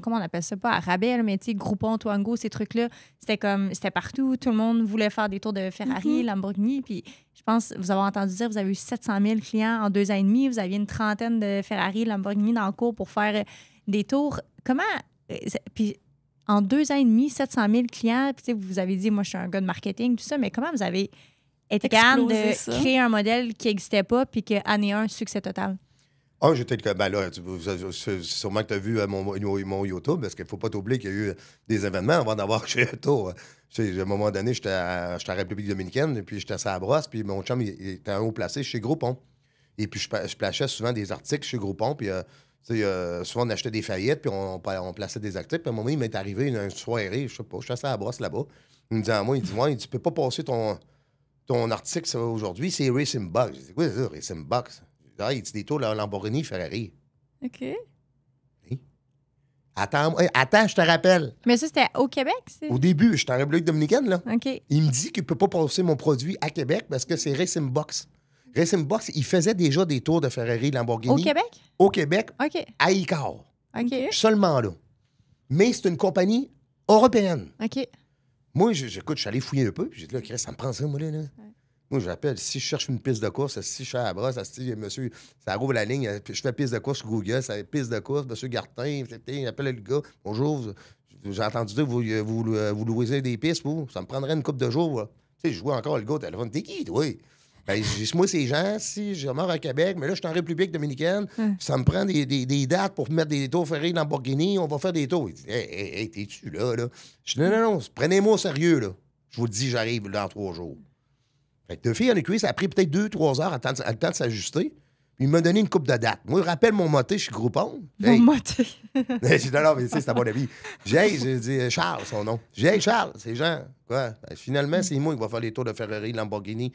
Comment on appelle ça? Pas à rabais, là, mais tu sais, Groupon, Twango, ces trucs-là. C'était partout. Tout le monde voulait faire des tours de Ferrari, Lamborghini. Puis je pense, vous avez entendu dire, vous avez eu 700 000 clients en 2 ans et demi. Vous aviez une trentaine de Ferrari, Lamborghini dans le cours pour faire des tours. Comment. Puis en 2 ans et demi, 700 000 clients. Puis tu sais, vous avez dit, moi, je suis un gars de marketing, tout ça. Mais comment vous avez été capable Exploser de ça. créer un modèle qui n'existait pas puis que année 1, succès total? J'étais ben là, sûrement que tu as vu mon YouTube, parce qu'il ne faut pas t'oublier qu'il y a eu des événements avant d'avoir créé un tour. Tu sais, à un moment donné, j'étais en République dominicaine, et puis j'étais à Sabrosse, puis mon chum, il était en haut placé chez Groupon. Et puis, je plachais souvent des articles chez Groupon, puis tu sais, souvent, on achetait des faillites, puis on plaçait des articles. Puis à un moment, il m'est arrivé une soirée, je sais pas, je suis à Sabrosse là-bas. Il me dit à moi, il dit, ouais, tu peux pas passer ton article ça, aujourd'hui, c'est Racing Box. Je dis, quoi, c'est ça, Racing Box? Il dit des tours de Lamborghini, Ferrari. OK. Attends, je te rappelle. Mais ça, c'était au Québec? Au début, j'étais en République dominicaine, là. OK. Il me dit qu'il ne peut pas passer mon produit à Québec parce que c'est Racing Box. Racing Box, ils faisaient déjà des tours de Ferrari, Lamborghini. Au Québec? Au Québec, OK. à Icar. OK. Seulement là. Mais c'est une compagnie européenne. OK. Moi, j'écoute, je suis allé fouiller un peu, puis j'ai dit, là, Chris, ça me prend ça, moi, là. Moi, j'appelle, si je cherche une piste de course, si je suis à la brosse, si monsieur, ça rouvre la ligne, je fais piste de course sur Google, ça piste de course, monsieur Gartin, il appelle le gars, bonjour, j'ai entendu dire que vous louez des pistes, vous, ça me prendrait une couple de jours, là. Tu sais, je vois encore le gars au téléphone, t'es qui, toi? Ben, moi, c'est gens, si je meurs à Québec, mais là, je suis en République dominicaine, ça me prend des dates pour mettre des tours ferrés dans Lamborghini, on va faire des tours. Il dit, hey, t'es-tu là? Je dis, non, prenez-moi au sérieux, là. Je vous le dis, j'arrive dans 3 jours. Fait que de fil en aiguille, ça a pris peut-être 2-3 heures à le temps de s'ajuster. Puis il m'a donné une coupe de dates. Moi, je rappelle mon moté, je suis Groupon. Mon moté. J'ai dit, non, mais tu sais, c'est à mon avis. J'ai dit, Charles, son nom. J'ai dit, hey, Charles, c'est Jean. Quoi? Ben, finalement, c'est moi qui va faire les tours de Ferrari, Lamborghini.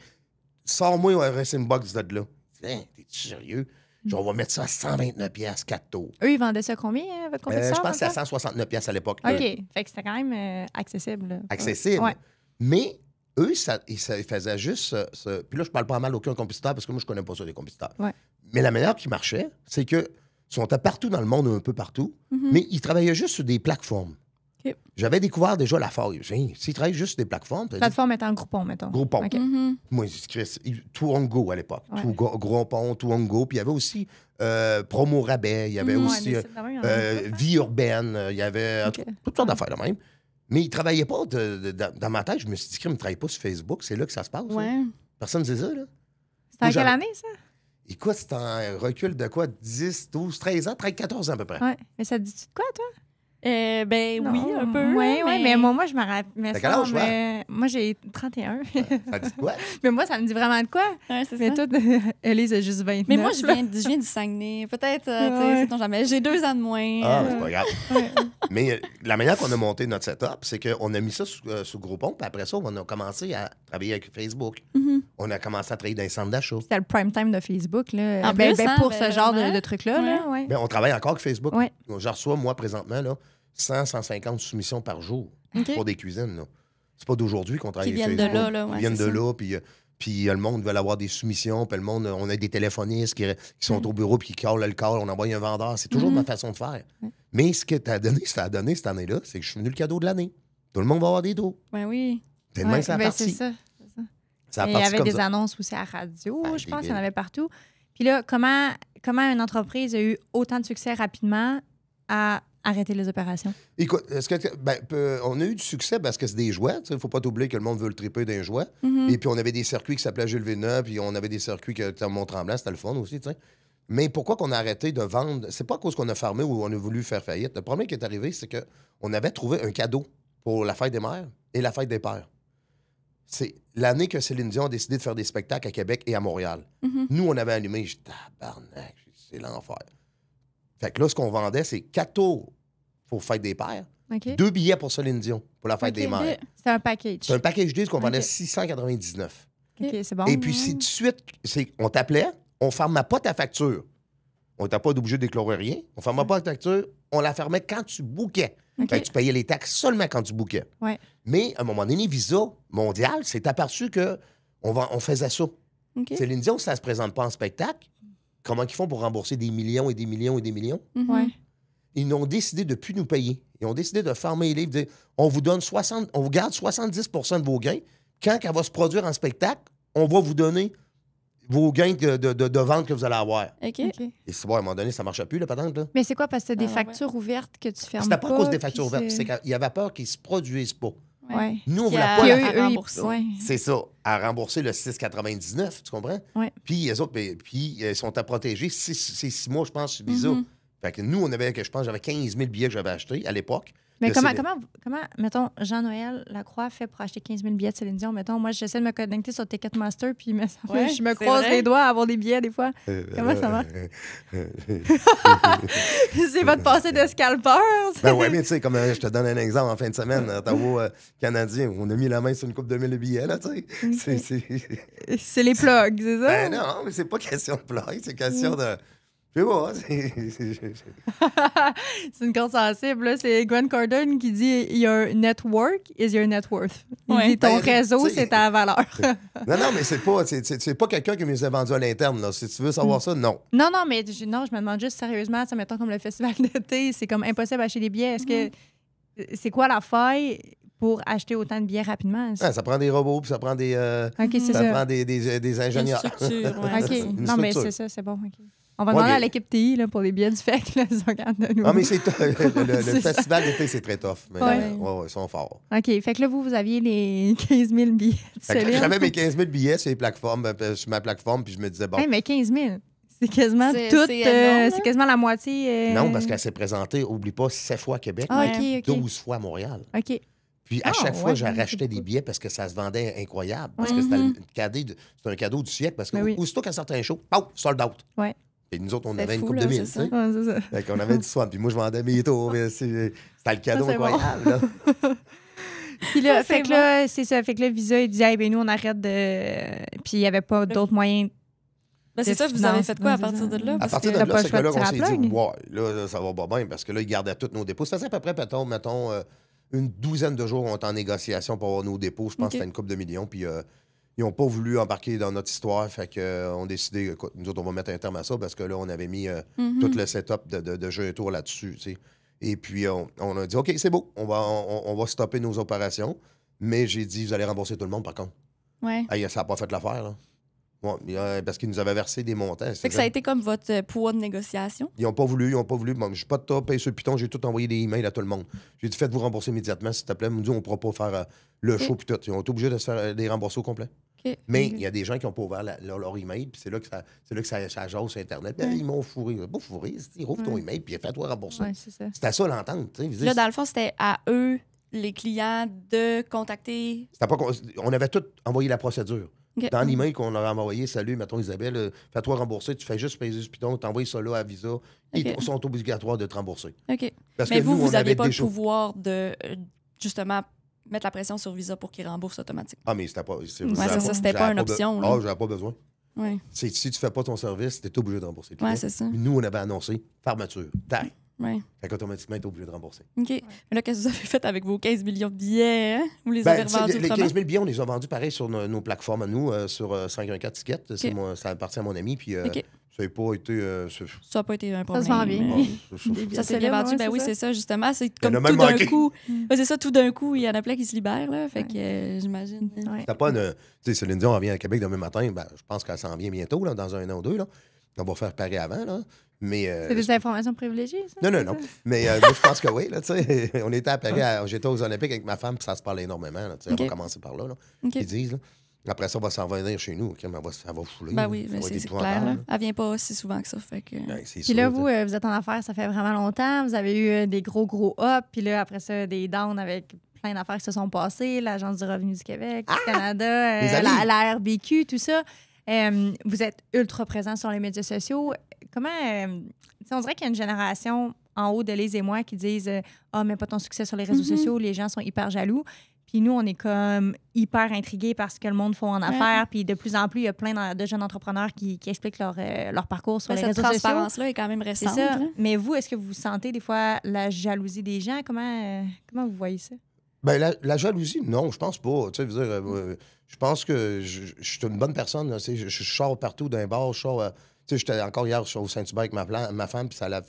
Sors-moi un Racing Box de là. Hein, t'es-tu sérieux? On va mettre ça à 129 $, 4 tours. Eux, ils vendaient ça combien, votre compétiteur? Je pense que c'est à 169 $ à l'époque. OK. Fait que c'était quand même accessible. Là. Accessible. Ouais. Mais eux, ils faisaient juste... Puis là, je parle pas mal d'aucun compétiteur parce que moi, je connais pas ça, des compétiteurs. Ouais. Mais la manière qui marchait, c'est que sont partout dans le monde, un peu partout, mais ils travaillaient juste sur des plateformes. OK. J'avais découvert déjà la faille. S'ils travaillent juste sur des plateformes... Plateforme étant Groupon, mettons. Groupon. OK. Moi, Touongo à l'époque. Ouais. Groupon, Touongo. Puis il y avait aussi Promo Rabais. Il y avait aussi Vie Urbaine. Il y avait toutes sortes d'affaires là même. Mais ils ne travaillaient pas. Dans ma tête, je me suis dit qu'ils ne travaillaient pas sur Facebook. C'est là que ça se passe. Ouais. Là. Personne ne sait ça. Là. C'était en quelle année, ça? Écoute, c'est un recul de quoi? 10, 12, 13 ans, 13, 14 ans à peu près. Oui. Mais ça te dit-tu de quoi, toi? Ben Non. oui, un peu. Oui, mais moi, je me rappelle. T'as quel âge, toi? Moi, j'ai 31. Ça dit quoi? Mais moi, ça me dit vraiment de quoi? Ouais, c'est Mais ça. toi, Élise a juste 29. Mais moi, je viens du Saguenay. Peut-être, tu sais, sait-on jamais. J'ai 2 ans de moins. Ah, c'est pas grave. Mais la manière qu'on a monté notre setup, c'est qu'on a mis ça sous Groupon, puis après ça, on a commencé à travailler avec Facebook. On a commencé à travailler dans les centres d'achat. C'était le prime time de Facebook, là. En plus, hein, pour ce genre ouais. de trucs-là, là. Ouais. Ben, on travaille encore avec Facebook. Ouais. Je reçois, moi, présentement, là, 100-150 soumissions par jour pour des cuisines. Là. C'est pas d'aujourd'hui qu'on travaille Qui avec viennent de Facebook. là, ouais, Ils viennent c'est de ça. là, puis le monde veut avoir des soumissions, puis le monde, on a des téléphonistes qui sont au bureau, puis qui callent le call, on envoie un vendeur. C'est toujours ma façon de faire. Mais ce que ça a donné cette année-là, c'est que je suis venu le cadeau de l'année. Tout le monde va avoir des dos. Ben oui. C'est de même, ça a ben, parti. c'est ça. Ça a Il y parti avait comme des ça. annonces aussi à la radio, Ah, je pense, il y débile. en avait partout. Puis là, comment une entreprise a eu autant de succès rapidement à arrêter les opérations? Écoute, on a eu du succès parce que c'est des jouets. Il ne faut pas t'oublier que le monde veut le triper d'un jouet. Et puis, on avait des circuits qui s'appelaient Jules Villeneuve, puis on avait des circuits qui étaient à Mont-Tremblant. C'était le fun aussi, tu sais. Mais pourquoi qu'on a arrêté de vendre? C'est pas à cause qu'on a fermé ou on a voulu faire faillite. Le problème qui est arrivé, c'est qu'on avait trouvé un cadeau pour la fête des mères et la fête des pères. C'est l'année que Céline Dion a décidé de faire des spectacles à Québec et à Montréal. Nous, on avait allumé. J'ai dit, tabarnak, c'est l'enfer. Fait que là, ce qu'on vendait, c'est 4 tours pour Fête des Pères, OK. 2 billets pour Céline Dion pour la Fête des Mères. C'est un package. C'est un package deal qu'on vendait OK. 699. OK, c'est bon. Et puis, si tout de suite, on t'appelait, on ne fermait pas ta facture. On n'était pas obligé de déclarer rien. On ne fermait pas ta facture. On la fermait quand tu bookais. OK. Fait que tu payais les taxes seulement quand tu bookais. Ouais. Mais à un moment donné, Visa mondial s'est aperçu qu'on faisait ça. OK. Céline Dion, si ça ne se présente pas en spectacle, comment ils font pour rembourser des millions et des millions et des millions? Ouais. Ils ont décidé de ne plus nous payer. Ils ont décidé de fermer les livres, de dire on vous garde 70 de vos gains. Quand elle va se produire en spectacle, on va vous donner vos gains de vente que vous allez avoir. OK. OK. Et c'est bon, à un moment donné, ça ne marchait plus, la patente. Là. Mais c'est quoi? Parce que t'as des Ah, ouais. factures ouvertes que tu fermes C'était pas à cause des puis factures ouvertes. c'est- C'est qu'il y avait peur qu'ils ne se produisent pas. Ouais. Nous, on Puis voulait à- pas Puis la à eux, rembourser. ouais. C'est ça, à rembourser le 6,99, tu comprends? Ouais. Puis les autres, puis ils sont à protéger 6 mois, je pense, sur Visa. Fait que nous, je pense, j'avais 15 000 billets que j'avais achetés à l'époque. Mais de comment, Céline. mettons, Jean-Noël Lacroix fait pour acheter 15 000 billets de Céline Dion? Mettons, moi, j'essaie de me connecter sur Ticketmaster, puis Ouais, je me c'est croise vrai. les doigts à avoir des billets des fois. Comment ça va? C'est votre passé de scalper. Ben ouais, mais tu sais, comme je te donne un exemple, en fin de semaine, Ottawa canadien, on a mis la main sur une coupe de 1000 billets, là, tu sais. C'est les plugs, c'est ça? Ben non, mais c'est pas question de pleurer, c'est question de... Je sais pas. C'est une corde sensible. Là. C'est Grant Cardone qui dit « Your network is your net worth ». Il Ouais. dit « Ton Ben, réseau, tu sais- c'est ta valeur ». Non, mais c'est pas quelqu'un qui me les a vendus à l'interne. Là. Si tu veux savoir ça, non. Non, mais je me demande juste sérieusement, ça, mettons comme le festival d'été, c'est comme impossible d'acheter des billets. Est-ce que c'est quoi la faille pour acheter autant de billets rapidement? Ah, ça prend des robots, puis ça prend des, OK, c'est ça ça. prend des ingénieurs. Une structure, ouais. OK. Une Non, mais structure. c'est ça, c'est bon. OK. On va Ouais, demander à mais- l'équipe TI là, pour les billets du FEC. Là, ils regardent de nous. Ah, mais c'est le C'est ça. festival d'été, c'est très tough. Mais Ouais. ils sont forts. OK. Fait que là, vous aviez les 15 000 billets de Fait que Céline. J'avais mes 15 000 billets sur les plateformes, sur ma plateforme, puis je me disais, bon, Hey, mais 15 000, c'est quasiment C'est- tout. c'est énorme, C'est quasiment la moitié. non, parce qu'elle s'est présentée, oublie pas, 7 fois à Québec, Ah, Ouais. OK, OK. 12 fois à Montréal. OK. Puis à Ah, chaque fois, ouais, j'ai c'est racheté des beaucoup. billets parce que ça se vendait incroyable. Parce Ouais. que c'était c'était un cadeau du siècle. Parce que Ben oui. aussitôt qu'à certains shows, pow, sold out. Ouais. Et nous autres, on C'est avait une fou, coupe là, de mille. c'est ça. tu sais. Ouais, c'est ça. Fait qu'on avait du soin. Puis moi, je vendais mes tours. Mais c'était le cadeau Ça, c'est bon. incroyable. Là. Puis là, Ah, fait c'est que là, c'est ça. Fait que là, Visa, il disait, hey, ben nous, on arrête de. Puis il n'y avait pas d'autres moyens. Ben, c'est de ça, vous avez finance. fait quoi à Ouais, c'est partir ça. de là? À Parce partir que- de t'as là, pas le c'est choix que de là, on tirer à s'est dit, plug. ouais, là, ça va pas bien. Parce que là, ils gardaient tous nos dépôts. Ça faisait à peu près, mettons une douzaine de jours, on était en négociation pour avoir nos dépôts. Je pense OK. que c'était une couple de millions. Puis ils n'ont pas voulu embarquer dans notre histoire. Fait qu'on a décidé, écoute, nous autres, on va mettre un terme à ça parce que là, on avait mis Mhm. tout le setup de jeu et tour là-dessus. Tu sais. Et puis, on a dit, OK, c'est beau, on va stopper nos opérations. Mais j'ai dit, vous allez rembourser tout le monde, par contre. Ouais. Hey, ça n'a pas fait l'affaire, là. Ouais, parce qu'ils nous avaient versé des montants. Fait que ça a été comme votre poids de négociation. Ils n'ont pas voulu. Bon, je n'ai pas de top, paye sur le piton. J'ai tout envoyé des emails à tout le monde. J'ai dit, faites-vous rembourser immédiatement, s'il te plaît. Ils m'ont dit, on ne pourra pas faire le show puis tout. Ils ont été obligés de se faire des rembourser au complet. OK. Mais il y a des gens qui n'ont pas ouvert leur email, puis c'est là que ça jase sur Internet. Ben, ils m'ont fourré. Pas fourré. Ils rouvrent ton email, puis fais-toi rembourser. Ouais, c'est ça. C'était ça l'entente. tu sais. Je veux Là, dire, dans le fond, c'était à eux, les clients, de contacter. c'était pas, on avait tout envoyé la procédure. OK. Dans l'email qu'on leur a envoyé, salut, mettons Isabelle, fais-toi rembourser, tu fais juste payer sur le piton, t'envoies ça là à Visa. Ils OK. sont obligatoires de te rembourser. OK. Parce Mais que vous, nous, on vous n'aviez avait pas des le shows. pouvoir de, justement, mettre la pression sur Visa pour qu'ils remboursent automatiquement. Ah, mais c'était pas. c'est ça, c'était pas une option, là. Ah, j'avais pas besoin. Oui. Si tu fais pas ton service, t'es obligé de rembourser. le Ouais, client. c'est ça. Nous, on avait annoncé fermeture. Tac. Ouais. Fait qu'automatiquement, t'es obligé de rembourser. OK. Mais là, qu'est-ce que vous avez fait avec vos 15 millions de billets? Hein? Vous les Ben, avez tu sais, revendus les autrement? 15 000 billets, on les a vendus pareil sur nos plateformes à nous, sur 514 Tickets. Ça appartient à mon ami. Puis OK. ça n'a pas été. Ça n'a pas été un problème. se vend bien. mais- bon, Des billets Ça s'est Céline, bien vendu. ouais, Ben oui, ça. c'est ça, justement. C'est Il y en comme a tout même d'un manqué. coup. Ouais, c'est ça, tout d'un coup, il y en a plein qui se libèrent. Là, fait Ouais. que j'imagine. Ouais. C'était pas une. Tu sais, Céline Dion revient à Québec demain matin. Ben, je pense qu'elle s'en vient bientôt, là, dans 1 an ou 2. Là. On va faire pareil avant. Là. Mais. C'est des informations privilégiées, ça? Non. Mais moi, je pense que oui. Là, tu sais. On était à Paris, j'étais aux Olympiques avec ma femme, puis ça se parle énormément. Là, tu sais. OK. On va commencer par là. OK. Ils disent. Là. Après ça, on va s'en revenir chez nous. OK, mais ça va fouler. Ben là. oui, Ça mais va être c'est clair. épouvantable, Là. là. Elle vient pas si souvent que ça. Fait que... Ben, c'est Puis sûr, là, tu sais. vous êtes en affaires, ça fait vraiment longtemps. Vous avez eu des gros ups, puis là, après ça, des downs avec plein d'affaires qui se sont passées, l'Agence du revenu du Québec, du Canada, les amis. la RBQ, tout ça. Vous êtes ultra présent sur les médias sociaux. Comment... tu sais, on dirait qu'il y a une génération en haut de Lise et moi qui disent « Ah, mais pas ton succès sur les réseaux sociaux, les gens sont hyper jaloux. » Puis nous, on est comme hyper intrigués par ce que le monde fait en affaires. Puis de plus en plus, il y a plein de jeunes entrepreneurs qui expliquent leur parcours sur Ben, les cette réseaux sociaux. transparence-là est quand même C'est récente. ça. là. Mais vous, est-ce que vous sentez des fois la jalousie des gens? Comment vous voyez ça? Ben, la jalousie, non, je pense pas. Tu sais, veux dire, je pense que je suis une bonne personne. Là, tu sais, je sors partout d'un bar, je sors. Tu sais, j'étais encore hier au Saint-Hubert avec ma femme, puis c'était la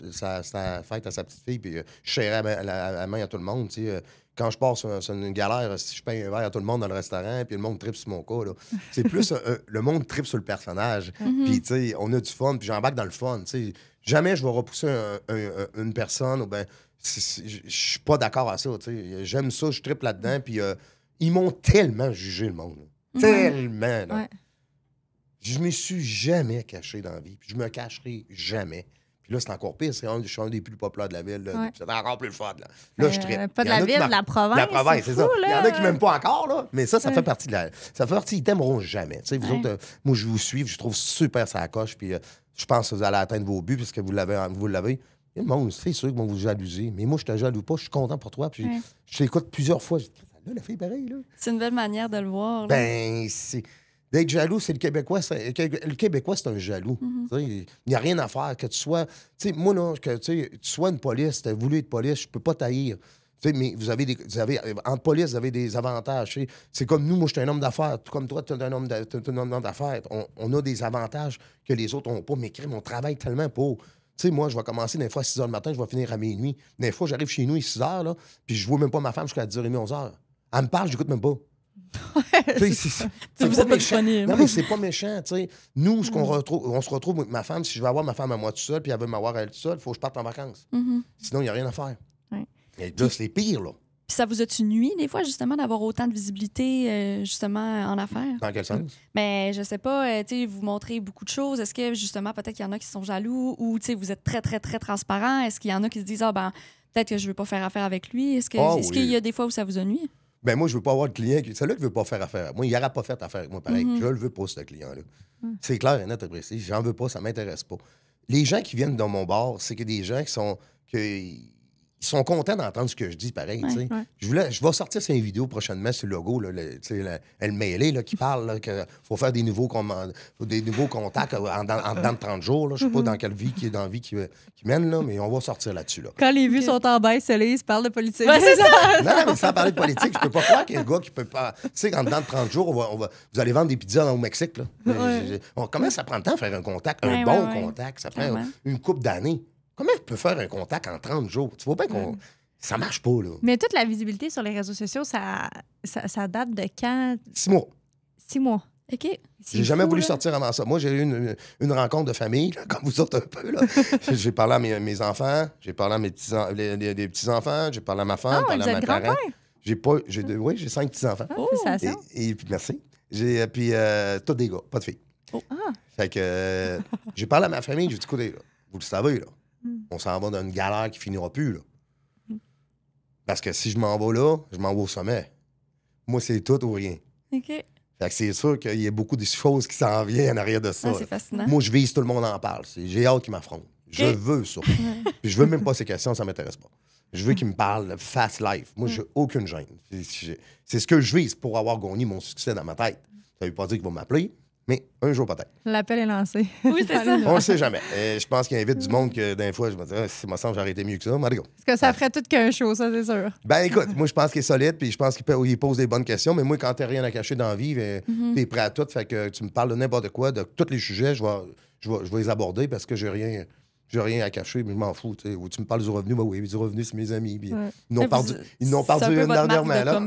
fête à sa petite fille, puis je serrais la main à tout le monde. Tu sais, quand je pars sur une galère, si je paye un verre à tout le monde dans le restaurant, puis le monde tripe sur mon cas, là, c'est plus le monde tripe sur le personnage. Puis, tu sais, on a du fun, puis j'embarque dans le fun. Tu sais, jamais je vais repousser une personne ou ben je suis pas d'accord à ça. Tu sais. J'aime ça, je tripe là-dedans, puis ils m'ont tellement jugé, le monde. Là. Tellement, là. Ouais. Je me suis jamais caché dans la vie, puis je me cacherai jamais. Puis là, c'est encore pire, je suis un des plus populaires de la ville. Là, Ouais. c'est encore plus le fun. Là, je tripe. Pas de Il y en la a qui ville, de la province. la province, c'est fou, ça. Il y en a là. qui m'aiment pas encore, là, mais ça Ouais. fait partie de la. Ça fait partie, ils t'aimeront jamais. Tu sais, vous Ouais. autres, moi, je vous suis, je trouve super ça coche, puis je pense que vous allez atteindre vos buts, parce que vous l'avez. Et le monde, c'est sûr qu'ils vont vous jalouser. Mais moi, je te jalouse pas, je suis content pour toi. Puis Ouais. je t'écoute plusieurs fois. Je dis, là, la fille pareille, là. C'est une belle manière de le voir. là. Ben, c'est. D'être jaloux, c'est le Québécois. Le Québécois, c'est un jaloux. Il n'y a rien à faire. Que tu sois. Tu sais, moi, là, que tu sois une police, tu as voulu être police, je peux pas t'haïr. Tu sais, mais en police, vous avez des avantages. Tu sais. C'est comme nous, moi, je suis un homme d'affaires. Tout comme toi, tu es un homme d'affaires. On a des avantages que les autres n'ont pas. Mais crème, on travaille tellement pour. Tu sais, moi, je vais commencer des fois à 6 h du matin, je vais finir à minuit. Des fois, j'arrive chez nous à 6 h, là, puis je vois même pas ma femme jusqu'à 10h30, 11h. Elle me parle, j'écoute même pas. Vous êtes pas disponible. Non, mais c'est pas méchant, tu sais. Nous, ce qu'on retrouve, on se retrouve avec ma femme. Si je veux avoir ma femme à moi tout seul, puis elle veut m'avoir à elle tout seul, il faut que je parte en vacances. Sinon, il n'y a rien à faire. Ouais. Et là, c'est pire, là. Puis ça vous a-tu nuit, des fois, justement, d'avoir autant de visibilité, justement, en affaires? Dans quel sens? Mais je sais pas, tu sais, vous montrez beaucoup de choses. Est-ce que, justement, peut-être qu'il y en a qui sont jaloux ou, tu sais, vous êtes très, très, très transparent? Est-ce qu'il y en a qui se disent, ah, ben, peut-être que je veux pas faire affaire avec lui? Est-ce qu'il y a des fois où ça vous a nuit? Ben moi, je veux pas avoir de client. C'est là qui veut pas faire affaire. Moi, il n'aura pas fait affaire avec moi, pareil. Je le veux pas, ce client-là. C'est clair et net et précis. J'en veux pas, ça m'intéresse pas. Les gens qui viennent dans mon bar, c'est que des gens ils sont contents d'entendre ce que je dis, pareil. Ouais. Je vais sortir ces vidéos prochainement sur le logo, là, le mêlé là, qui parle qu'il faut faire des nouveaux contacts en dedans de 30 jours. Là. Je sais pas dans quelle vie qui mène, là, mais on va sortir là-dessus. Là. Quand les vues sont en baisse, Elise parle de politique. Ouais, c'est ça! Non, mais sans parler de politique, je peux pas croire qu'il y a un gars qui peut pas. Tu sais, en dedans de 30 jours, vous allez vendre des pizzas au Mexique. Là. Comment ça prend le temps de faire un contact? Un bon contact. Ça prend une couple d'années. Comment tu peux faire un contact en 30 jours? Tu vois bien qu'on. Ça marche pas, là. Mais toute la visibilité sur les réseaux sociaux, ça date de quand? 6 mois. 6 mois. OK. J'ai jamais voulu sortir avant ça. Moi, j'ai eu une rencontre de famille, là, comme vous autres un peu. Là. J'ai parlé à mes enfants, j'ai parlé à mes petits-enfants, j'ai parlé à ma femme, Ah, parlé à mes parents. grand-père? Oui, j'ai 5 petits-enfants. Félicitations. Et puis, merci. Puis, tous des gars, pas de filles. Fait que j'ai parlé à ma famille, j'ai dit, écoutez, là, vous le savez, là, on s'en va dans une galère qui finira plus, là. Parce que si je m'en vais là, je m'en vais au sommet. Moi, c'est tout ou rien. OK. Fait que c'est sûr qu'il y a beaucoup de choses qui s'en viennent en arrière de ça. Ah, c'est fascinant. Moi, je vise, tout le monde en parle. J'ai hâte qu'ils m'affrontent. Je veux ça. Puis je veux même pas ces questions, ça m'intéresse pas. Je veux qu'ils me parlent fast life. Moi, j'ai aucune gêne. C'est ce que je vise pour avoir gagné mon succès dans ma tête. Ça veut pas dire qu'ils vont m'appeler, mais un jour peut-être. L'appel est lancé. Oui, c'est ça. On ne sait jamais. Je pense qu'il invite du monde que d'un fois, je me dis, si il me semble que j'aurais été mieux que ça, mais go. Parce que ça ferait tout qu'un show, ça, c'est sûr. Ben écoute, moi, je pense qu'il est solide, puis je pense qu'il pose des bonnes questions, mais moi, quand t'as rien à cacher dans la vie, t'es prêt à tout, fait que tu me parles de n'importe quoi, de tous les sujets, je vais les aborder parce que j'ai rien à cacher, mais je m'en fous. T'sais. Ou tu me parles du revenu, ben oui, du revenu, c'est mes amis. Puis ils n'ont perdu une dernièrement. Là.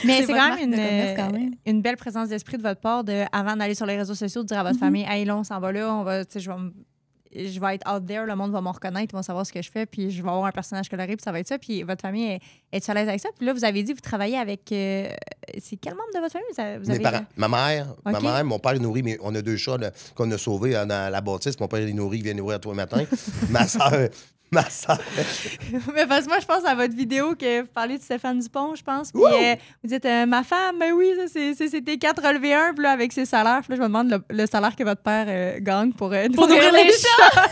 Mais c'est quand même une belle présence d'esprit de votre part, avant d'aller sur les réseaux sociaux, de dire à votre famille, hey, là, on s'en va là, je vais être out there, le monde va me reconnaître, ils vont savoir ce que je fais, puis je vais avoir un personnage coloré, puis ça va être ça. Puis votre famille est à l'aise avec ça. Puis là, vous avez dit que vous travaillez avec. C'est quel membre de votre famille? Mes parents. Ma mère, mon père, il nourrit, mais on a 2 chats là, qu'on a sauvés dans la bâtisse. Mon père, il nourrit, il vient nourrir à tous les matins. Ma soeur. Mais parce que moi, je pense à votre vidéo que vous parlez de Stéphane Dupont, je pense. Puis vous dites, ma femme, ben oui, c'était 4 relevés 1, puis là, avec ses salaires. Puis là, je me demande le salaire que votre père gagne pour nourrir les chats.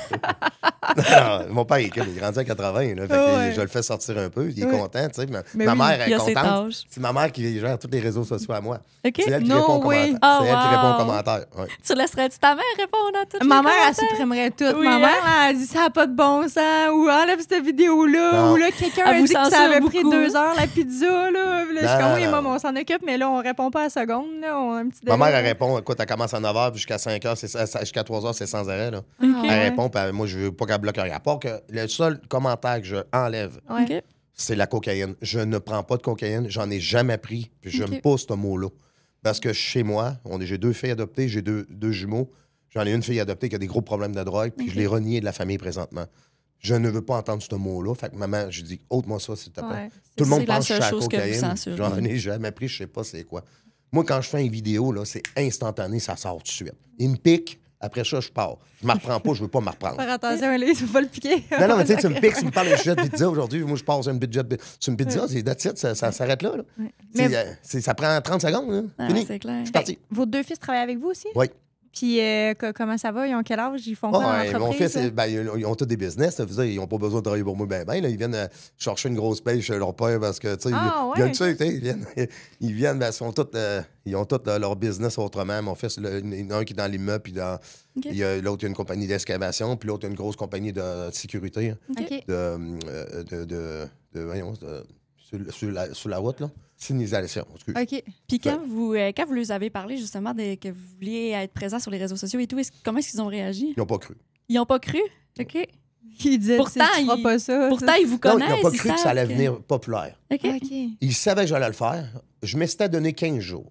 Non, mon père, il grandit à 80, là, fait que je le fais sortir un peu. Il est content, tu sais. Ma mère est contente. C'est ma mère qui gère tous les réseaux sociaux à moi. Okay. C'est elle qui répond aux commentaires. C'est elle qui répond aux commentaires. Ouais. Tu laisserais-tu ta mère répondre à tout? Ma mère, elle supprimerait tout. Ma mère, elle dit, ça n'a pas de bon sens. Ou enlève cette vidéo-là. Ou là, quelqu'un a dit que ça avait pris 2 heures, la pizza. Là, je suis comme, oui, maman, on s'en occupe, mais là, on répond pas à la seconde. Là, on a un petit ma mère, elle répond, écoute, elle commence à 9 h, puis jusqu'à 5 h, jusqu'à 3 h, c'est sans arrêt. Là. Elle répond, puis moi, je veux pas qu'elle bloque rien. À part que le seul commentaire que je enlève, c'est la cocaïne. Je ne prends pas de cocaïne, j'en ai jamais pris, puis je me pose ce mot-là. Parce que chez moi, j'ai 2 filles adoptées, j'ai 2 jumeaux. J'en ai une fille adoptée qui a des gros problèmes de drogue, puis je l'ai reniée de la famille présentement. Je ne veux pas entendre ce mot-là. Fait que maman, je dis, ôte-moi ça, s'il te plaît. Ouais, tout le monde pense que je suis à la cocaïne. J'en ai jamais pris, je sais pas c'est quoi. Moi, quand je fais une vidéo, là, c'est instantané, ça sort tout de suite. Il me pique, après ça, je pars. Je ne me reprends pas, je veux pas me reprendre. Faire attention, Elise, il faut pas le piquer. Non, mais tu sais, tu me piques, tu me parles d'un sujet de pizza aujourd'hui. Moi, je passe un budget sur une pizza, c'est that's it, ça s'arrête là. Mais... ça prend 30 secondes. Là. Fini. C'est clair. Je suis parti. Vos 2 fils travaillent avec vous aussi? Oui. Puis comment ça va? Ils ont quel âge? Ils font quoi dans Ouais, mon l'entreprise? fils, ils ont tous des business. Ça veut dire, ils n'ont pas besoin de travailler pour moi. Ils viennent chercher une grosse paye chez leur père parce que, tu sais, Ah, ils, ouais, tu sais, ils viennent, ils sont tous, ils ont tous leur business autrement. Mon fils, il y en a un qui est dans l'immeuble, puis OK. l'autre, il y a une compagnie d'excavation, puis l'autre, il y a une grosse compagnie de sécurité, OK. sur la route, là. Signalisation, excuse. OK. Puis quand vous leur avez parlé justement que vous vouliez être présent sur les réseaux sociaux et tout, comment est-ce qu'ils ont réagi? Ils n'ont pas cru. Ils n'ont pas cru? OK. Ils disaient, Pourtant, tu feras pas ça. Pourtant, ils vous Non, connaissent. ils n'ont pas cru que ça allait savent venir populaire. OK. OK. Ils savaient que j'allais le faire. Je m'étais donné 15 jours.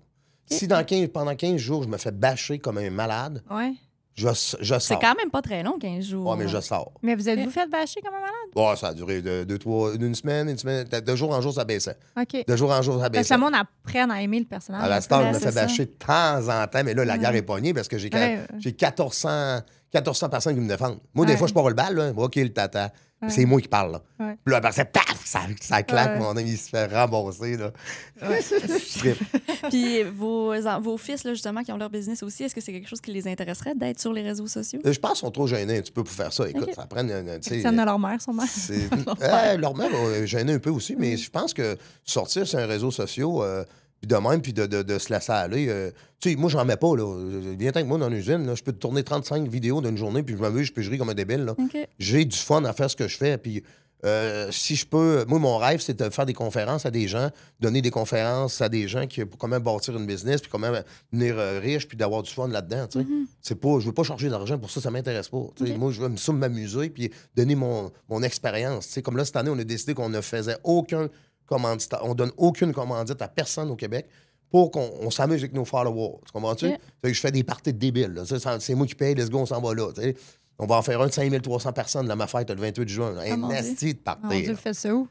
Si pendant 15 jours, je me fais bâcher comme un malade, Ouais. je C'est sors. quand même pas très long, 15 jours. Ouais, mais je sors. Mais vous êtes-vous fait bâcher comme un malade? Ouais, ça a duré une semaine. De jour en jour, ça baissait. OK. De jour en jour, ça Parce que baissait. le monde apprenne à aimer le personnage. À la star, je me Ouais, fais c'est ça. bâcher de temps en temps, mais là, la Ouais. guerre est pognée parce que j'ai Ouais. 1400 personnes qui me défendent. Moi, des Ouais. fois, je pars le bal, là. OK, le tata. Ouais. C'est moi qui parle, là. Ouais. Puis là, après, ça, paf, ça claque, Ouais. mon ami, il se fait rembourser, là. Ouais. Je trippe. Puis vos fils, là, justement, qui ont leur business aussi, est-ce que c'est quelque chose qui les intéresserait d'être sur les réseaux sociaux? Je pense qu'ils sont trop gênés un petit peu pour faire ça. Écoute, OK. ça prend tu sais, Ça de leur mère, sûrement. leur mère est gênée un peu aussi, mais je pense que sortir sur un réseau social, puis de même, puis de se laisser aller. Tu sais, moi, j'en mets pas, là. Viens avec moi dans l'usine, là. Je peux te tourner 35 vidéos d'une journée, puis je m'amuse, puis je ris comme un débile, là. OK. J'ai du fun à faire ce que je fais, puis si je peux... Moi, mon rêve, c'est de faire des conférences à des gens, donner des conférences à des gens pour comment bâtir une business, puis comment devenir riche, puis d'avoir du fun là-dedans, tu sais. C'est pas... Je veux pas charger d'argent pour ça, ça m'intéresse pas. Tu sais. OK. Moi, je veux m'amuser, puis donner mon expérience. Tu sais, comme là, cette année, on a décidé qu'on ne faisait aucun commandite. On donne aucune commandite à personne au Québec pour qu'on s'amuse avec nos followers. Tu comprends-tu? OK. Fait que je fais des parties de débiles. Là. C'est moi qui paye, let's go, on s'en va là. Tu sais. On va en faire un de 5300 personnes de ma fête le 28 juin. Un mon Dieu. nasty de Mon party. Dieu, faites ça où?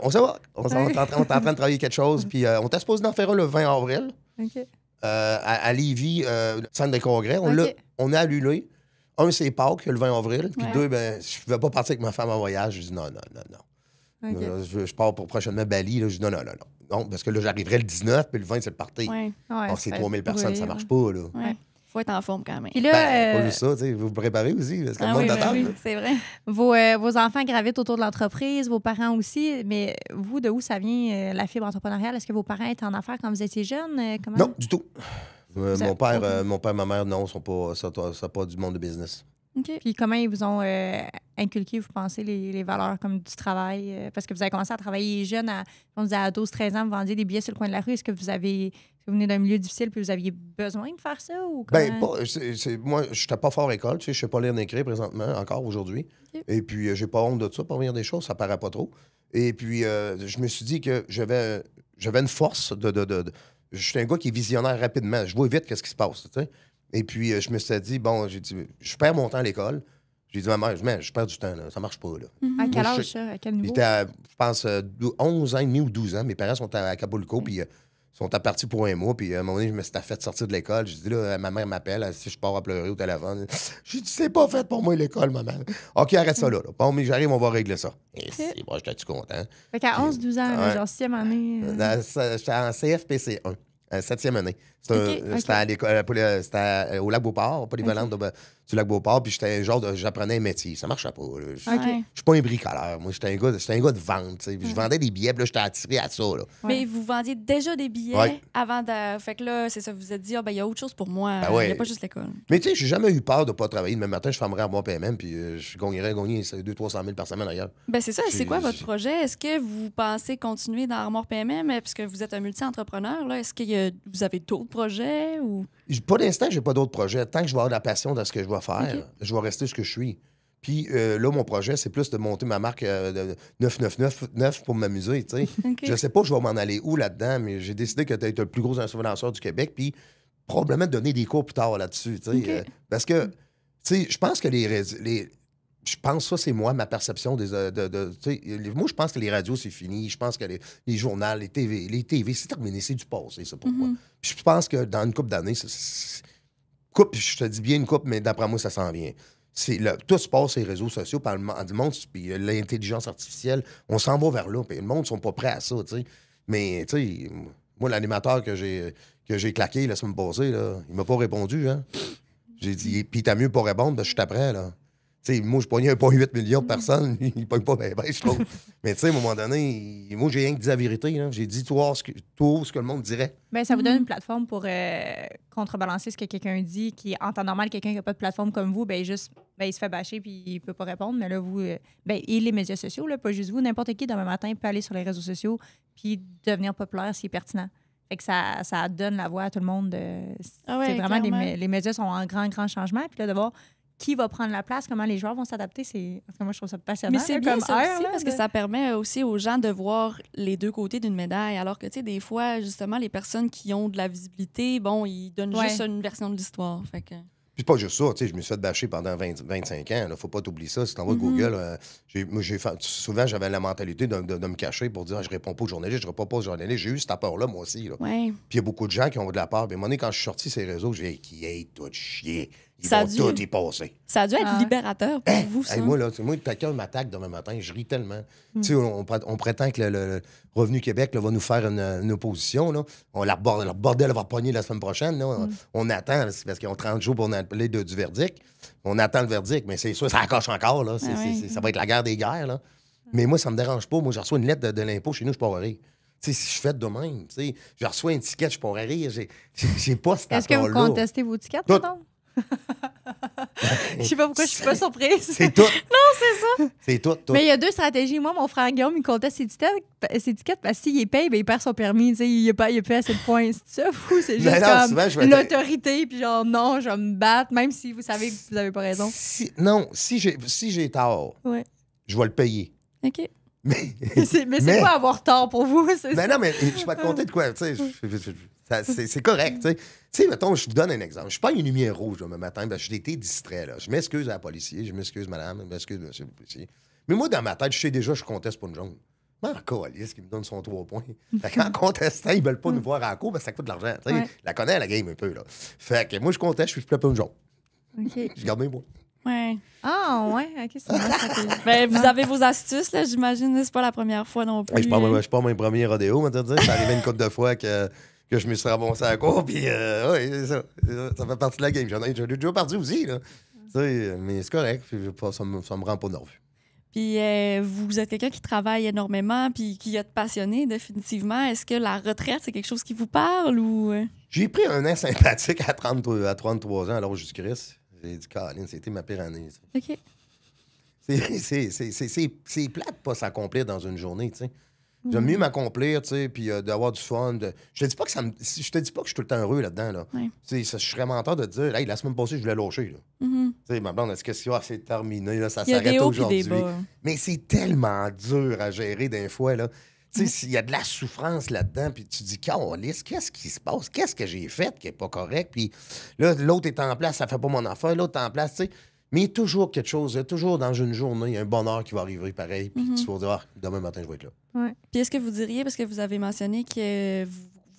On s'en va. On est en train de travailler quelque chose. Puis on était supposé d'en faire un le 20 avril OK. à Lévis, centre de congrès. OK. On a annulé. Un, c'est Pâques, le 20 avril. Puis Ouais. deux, ben, je ne pouvais pas partir avec ma femme en voyage. Je dis non. OK. Je pars pour prochainement Bali. Là. Je dis non. Non, parce que là, j'arriverai le 19, puis le 20, c'est le party. Ouais. Ouais, Bon, c'est ça 3000 fait personnes, ça brûler, marche pas, là. Ouais. Faut être en forme quand même. Puis là, Ben, pas juste ça, tu sais, vous vous préparez aussi, parce que le Ah monde oui, ben t'attend. oui, là. c'est vrai. vos enfants gravitent autour de l'entreprise, vos parents aussi, mais vous, de où ça vient, la fibre entrepreneuriale? Est-ce que vos parents étaient en affaires quand vous étiez jeune? Comment? Non, du tout. Vous Mon êtes- père, ma mère, non, sont pas, ça pas du monde de business. OK. Puis comment ils vous ont inculqué, vous pensez, les valeurs comme du travail? Parce que vous avez commencé à travailler jeune, on disait à 12-13 ans, vous vendiez des billets sur le coin de la rue. Est-ce que vous venez d'un milieu difficile puis vous aviez besoin de faire ça? Ou Ben, comment? moi, je n'étais pas fort à l'école, tu sais, je sais pas lire ni écrire présentement, encore aujourd'hui. Ok. Et puis, j'ai pas honte de ça, pour venir des choses, ça paraît pas trop. Et puis, je me suis dit que j'avais une force je suis un gars qui est visionnaire rapidement. Je vois vite qu'est-ce qui se passe, tu sais. Et puis, je me suis dit, bon, j'ai dit, je perds mon temps à l'école. J'ai dit à ma mère, je perds du temps, là, ça marche pas, là. À quel moi, âge, ça? À quel niveau? J'étais à, je pense, 11 ans et demi ou 12 ans. Mes parents sont à Acapulco, puis sont partis pour un mois. Puis à un moment donné, je me suis fait sortir de l'école. J'ai dit, là, ma mère m'appelle, si je pars à pleurer au téléphone. J'ai dit, c'est pas fait pour moi, l'école, maman. OK, arrête ça, là. Bon, mais j'arrive, on va régler ça. Et c'est bon, j'étais-tu content. Fait qu'à 11-12 ans, là, Ouais. genre 6e année. J'étais en CFPC 1. 7e année. OK. C'était à l'école, c'était au lac Beauport, polyvalente du lac Beauport, puis j'étais j'apprenais un métier. Ça marchait pas. Là. Je OK. Ouais. suis pas un bricoleur. Moi, j'étais un gars de vente. Tu sais. Je vendais des billets, puis là, j'étais attiré à ça. Là. Mais vous vendiez déjà des billets Ouais. avant de. Fait que là, c'est ça, vous vous êtes dit, ah, ben, il y a autre chose pour moi. Ben ouais. Il n'y a pas juste l'école. Mais tu sais, j'ai jamais eu peur de pas travailler. Demain matin, je fermerais à mon PMM, puis je gagnerais 200-300 000 par semaine ailleurs. Ben, c'est ça. C'est quoi votre j'ai- projet? Est-ce que vous pensez continuer dans Armoire PMM puisque vous êtes un multi-entrepreneur? Là? Est-ce que vous avez d'autres projets? Ou... Pour l'instant, j'ai pas d'autres projets. Tant que je vais avoir de la passion dans ce que je vais faire, OK. je vais rester ce que je suis. Puis là, mon projet, c'est plus de monter ma marque de 999 pour m'amuser, tu sais. OK. Je sais pas je vais m'en aller où là-dedans, mais j'ai décidé que tu es le plus gros influenceur du Québec, puis probablement donner des cours plus tard là-dessus, tu sais. OK. Parce que, tu sais, je pense que je pense ça, c'est moi, ma perception des. Tu sais, moi, je pense que les radios, c'est fini. Je pense que les journaux, les TV, c'est terminé. C'est du passé, ça, pour moi. Mhm. Puis je pense que dans une couple d'années, je te dis bien une couple, mais d'après moi, ça s'en vient. Tout se passe sur les réseaux sociaux, par le monde, puis l'intelligence artificielle, on s'en va vers là. Puis le monde ne sont pas prêts à ça, tu sais. Mais, tu sais, moi, l'animateur que j'ai claqué la semaine passée, là, il m'a pas répondu, hein. J'ai dit, puis t'as mieux pas répondre, parce que je suis après, là. Tu sais, moi, je pognais 1,8 million de personnes, ils pognent pas bien, je trouve. Mais tu sais, à un moment donné, moi, j'ai rien que dit la vérité, là. J'ai dit tout ce que le monde dirait. Ben, ça vous donne une plateforme pour contrebalancer ce que quelqu'un dit, qui, en temps normal, quelqu'un qui n'a pas de plateforme comme vous, ben, juste, ben, il se fait bâcher puis il peut pas répondre. Mais là, vous, ben, et les médias sociaux, là, pas juste vous, n'importe qui, demain matin, peut aller sur les réseaux sociaux puis devenir populaire s'il est pertinent. Fait que ça donne la voix à tout le monde. C'est vraiment, les médias sont en grand changement. Puis là, de voir qui va prendre la place, comment les joueurs vont s'adapter, parce que moi, je trouve ça passionnant. Mais c'est bien comme ça aussi, là, parce que ça permet aussi aux gens de voir les deux côtés d'une médaille. Alors que, tu sais, des fois, justement, les personnes qui ont de la visibilité, bon, ils donnent juste une version de l'histoire. Fait que... Puis pas juste ça, tu sais, je me suis fait bâcher pendant 25 ans. Là, faut pas t'oublier ça. Si t'envoies Google, souvent, j'avais la mentalité de me cacher pour dire je réponds pas aux journalistes, je réponds pas aux journalistes. J'ai eu cette peur-là, moi aussi. Là. Ouais. Puis il y a beaucoup de gens qui ont de la peur. Mais à un moment donné, quand je suis sorti ces réseaux, j'ai dit qui est tout chier. Ils vont tout y passer. Ça a dû être libérateur pour vous, ça. Moi, quelqu'un m'attaque demain matin, je ris tellement. Tu sais, on prétend que le Revenu Québec là, va nous faire une opposition. Là. Le bordel va repogner la semaine prochaine. Là. On attend, c'est parce qu'ils ont 30 jours pour appeler du verdict. On attend le verdict, mais c'est sûr, ça accroche encore. Là. Ça va être la guerre des guerres. Là. Mais moi, ça me dérange pas. Moi, je reçois une lettre de l'impôt chez nous, je peux pas rire. Tu sais, si je fais de même, tu sais, je reçois une ticket, je pourrais rire. J'ai pas cette Est-ce que vous contestez vos tickets, pardon? Je sais pas pourquoi je suis pas surprise. C'est tout. Non, c'est ça. C'est tout. Mais il y a deux stratégies. Moi, mon frère Guillaume, il conteste ses tickets parce que s'il est paye, ben, il perd son permis. Il n'y a pas assez de points. C'est ça, fou. C'est juste comme l'autorité. Puis genre, non, je vais me battre, même si vous savez que vous n'avez pas raison. Si j'ai tort, je vais le payer. OK. Mais c'est quoi avoir tort pour vous? Non, mais je vais te compter de quoi. C'est correct. Tu sais, mettons, je vous donne un exemple. Je prends une lumière rouge demain matin, parce que j'ai été distrait. Là. Je m'excuse à la policier, je m'excuse madame, je m'excuse monsieur le policier. Mais moi, dans ma tête, je sais déjà que je conteste pour une jaune. Mais encore, Alice qui me donne son 3 points. Fait qu'en contestant, ils veulent pas nous voir en cours, parce que ça coûte de l'argent. La connaît, la game, un peu. Là. Fait que moi, je conteste, je suis pas une jaune. Okay. Je garde mes points. Ouais. Ah, ouais, OK, c'est une stratégie. Ben, vous avez vos astuces, là, j'imagine. C'est pas la première fois non plus. Je suis pas mon premier rodéo, on va te dire. Ça arrivé une couple de fois que je me suis ramassé à la cour, puis oui, c'est ça. Ça fait partie de la game. J'en ai déjà perdu aussi, là. Mais c'est correct, ça me rend pas nerveux. Puis vous êtes quelqu'un qui travaille énormément puis qui est passionné, définitivement. Est-ce que la retraite, c'est quelque chose qui vous parle ou... J'ai pris un an sympathique à 33 ans, alors Jésus-Christ. J'ai dit, Caroline, c'était ma pire année. Ça. OK. C'est plate de pas s'accomplir dans une journée, tu sais. J'aime mieux m'accomplir, tu sais, puis d'avoir du fun. Je te dis pas que je te dis pas que je suis tout le temps heureux là-dedans, là. Ouais. Je serais menteur de te dire, hey, la semaine passée, je voulais lâcher, là. Tu sais, ma blonde, est-ce que c'est terminé, là, ça s'arrête aujourd'hui. Mais c'est tellement dur à gérer des fois, là. Tu sais, s'il y a de la souffrance là-dedans, puis tu dis, Calisse, qu'est-ce qui se passe? Qu'est-ce que j'ai fait qui est pas correct? Puis là, l'autre est en place, ça fait pas mon affaire, l'autre est en place, tu sais. Mais il y a toujours quelque chose, il y a toujours dans une journée, il y a un bonheur qui va arriver pareil, puis tu vas dire, demain matin, je vais être là. Ouais. Puis est-ce que vous diriez, parce que vous avez mentionné que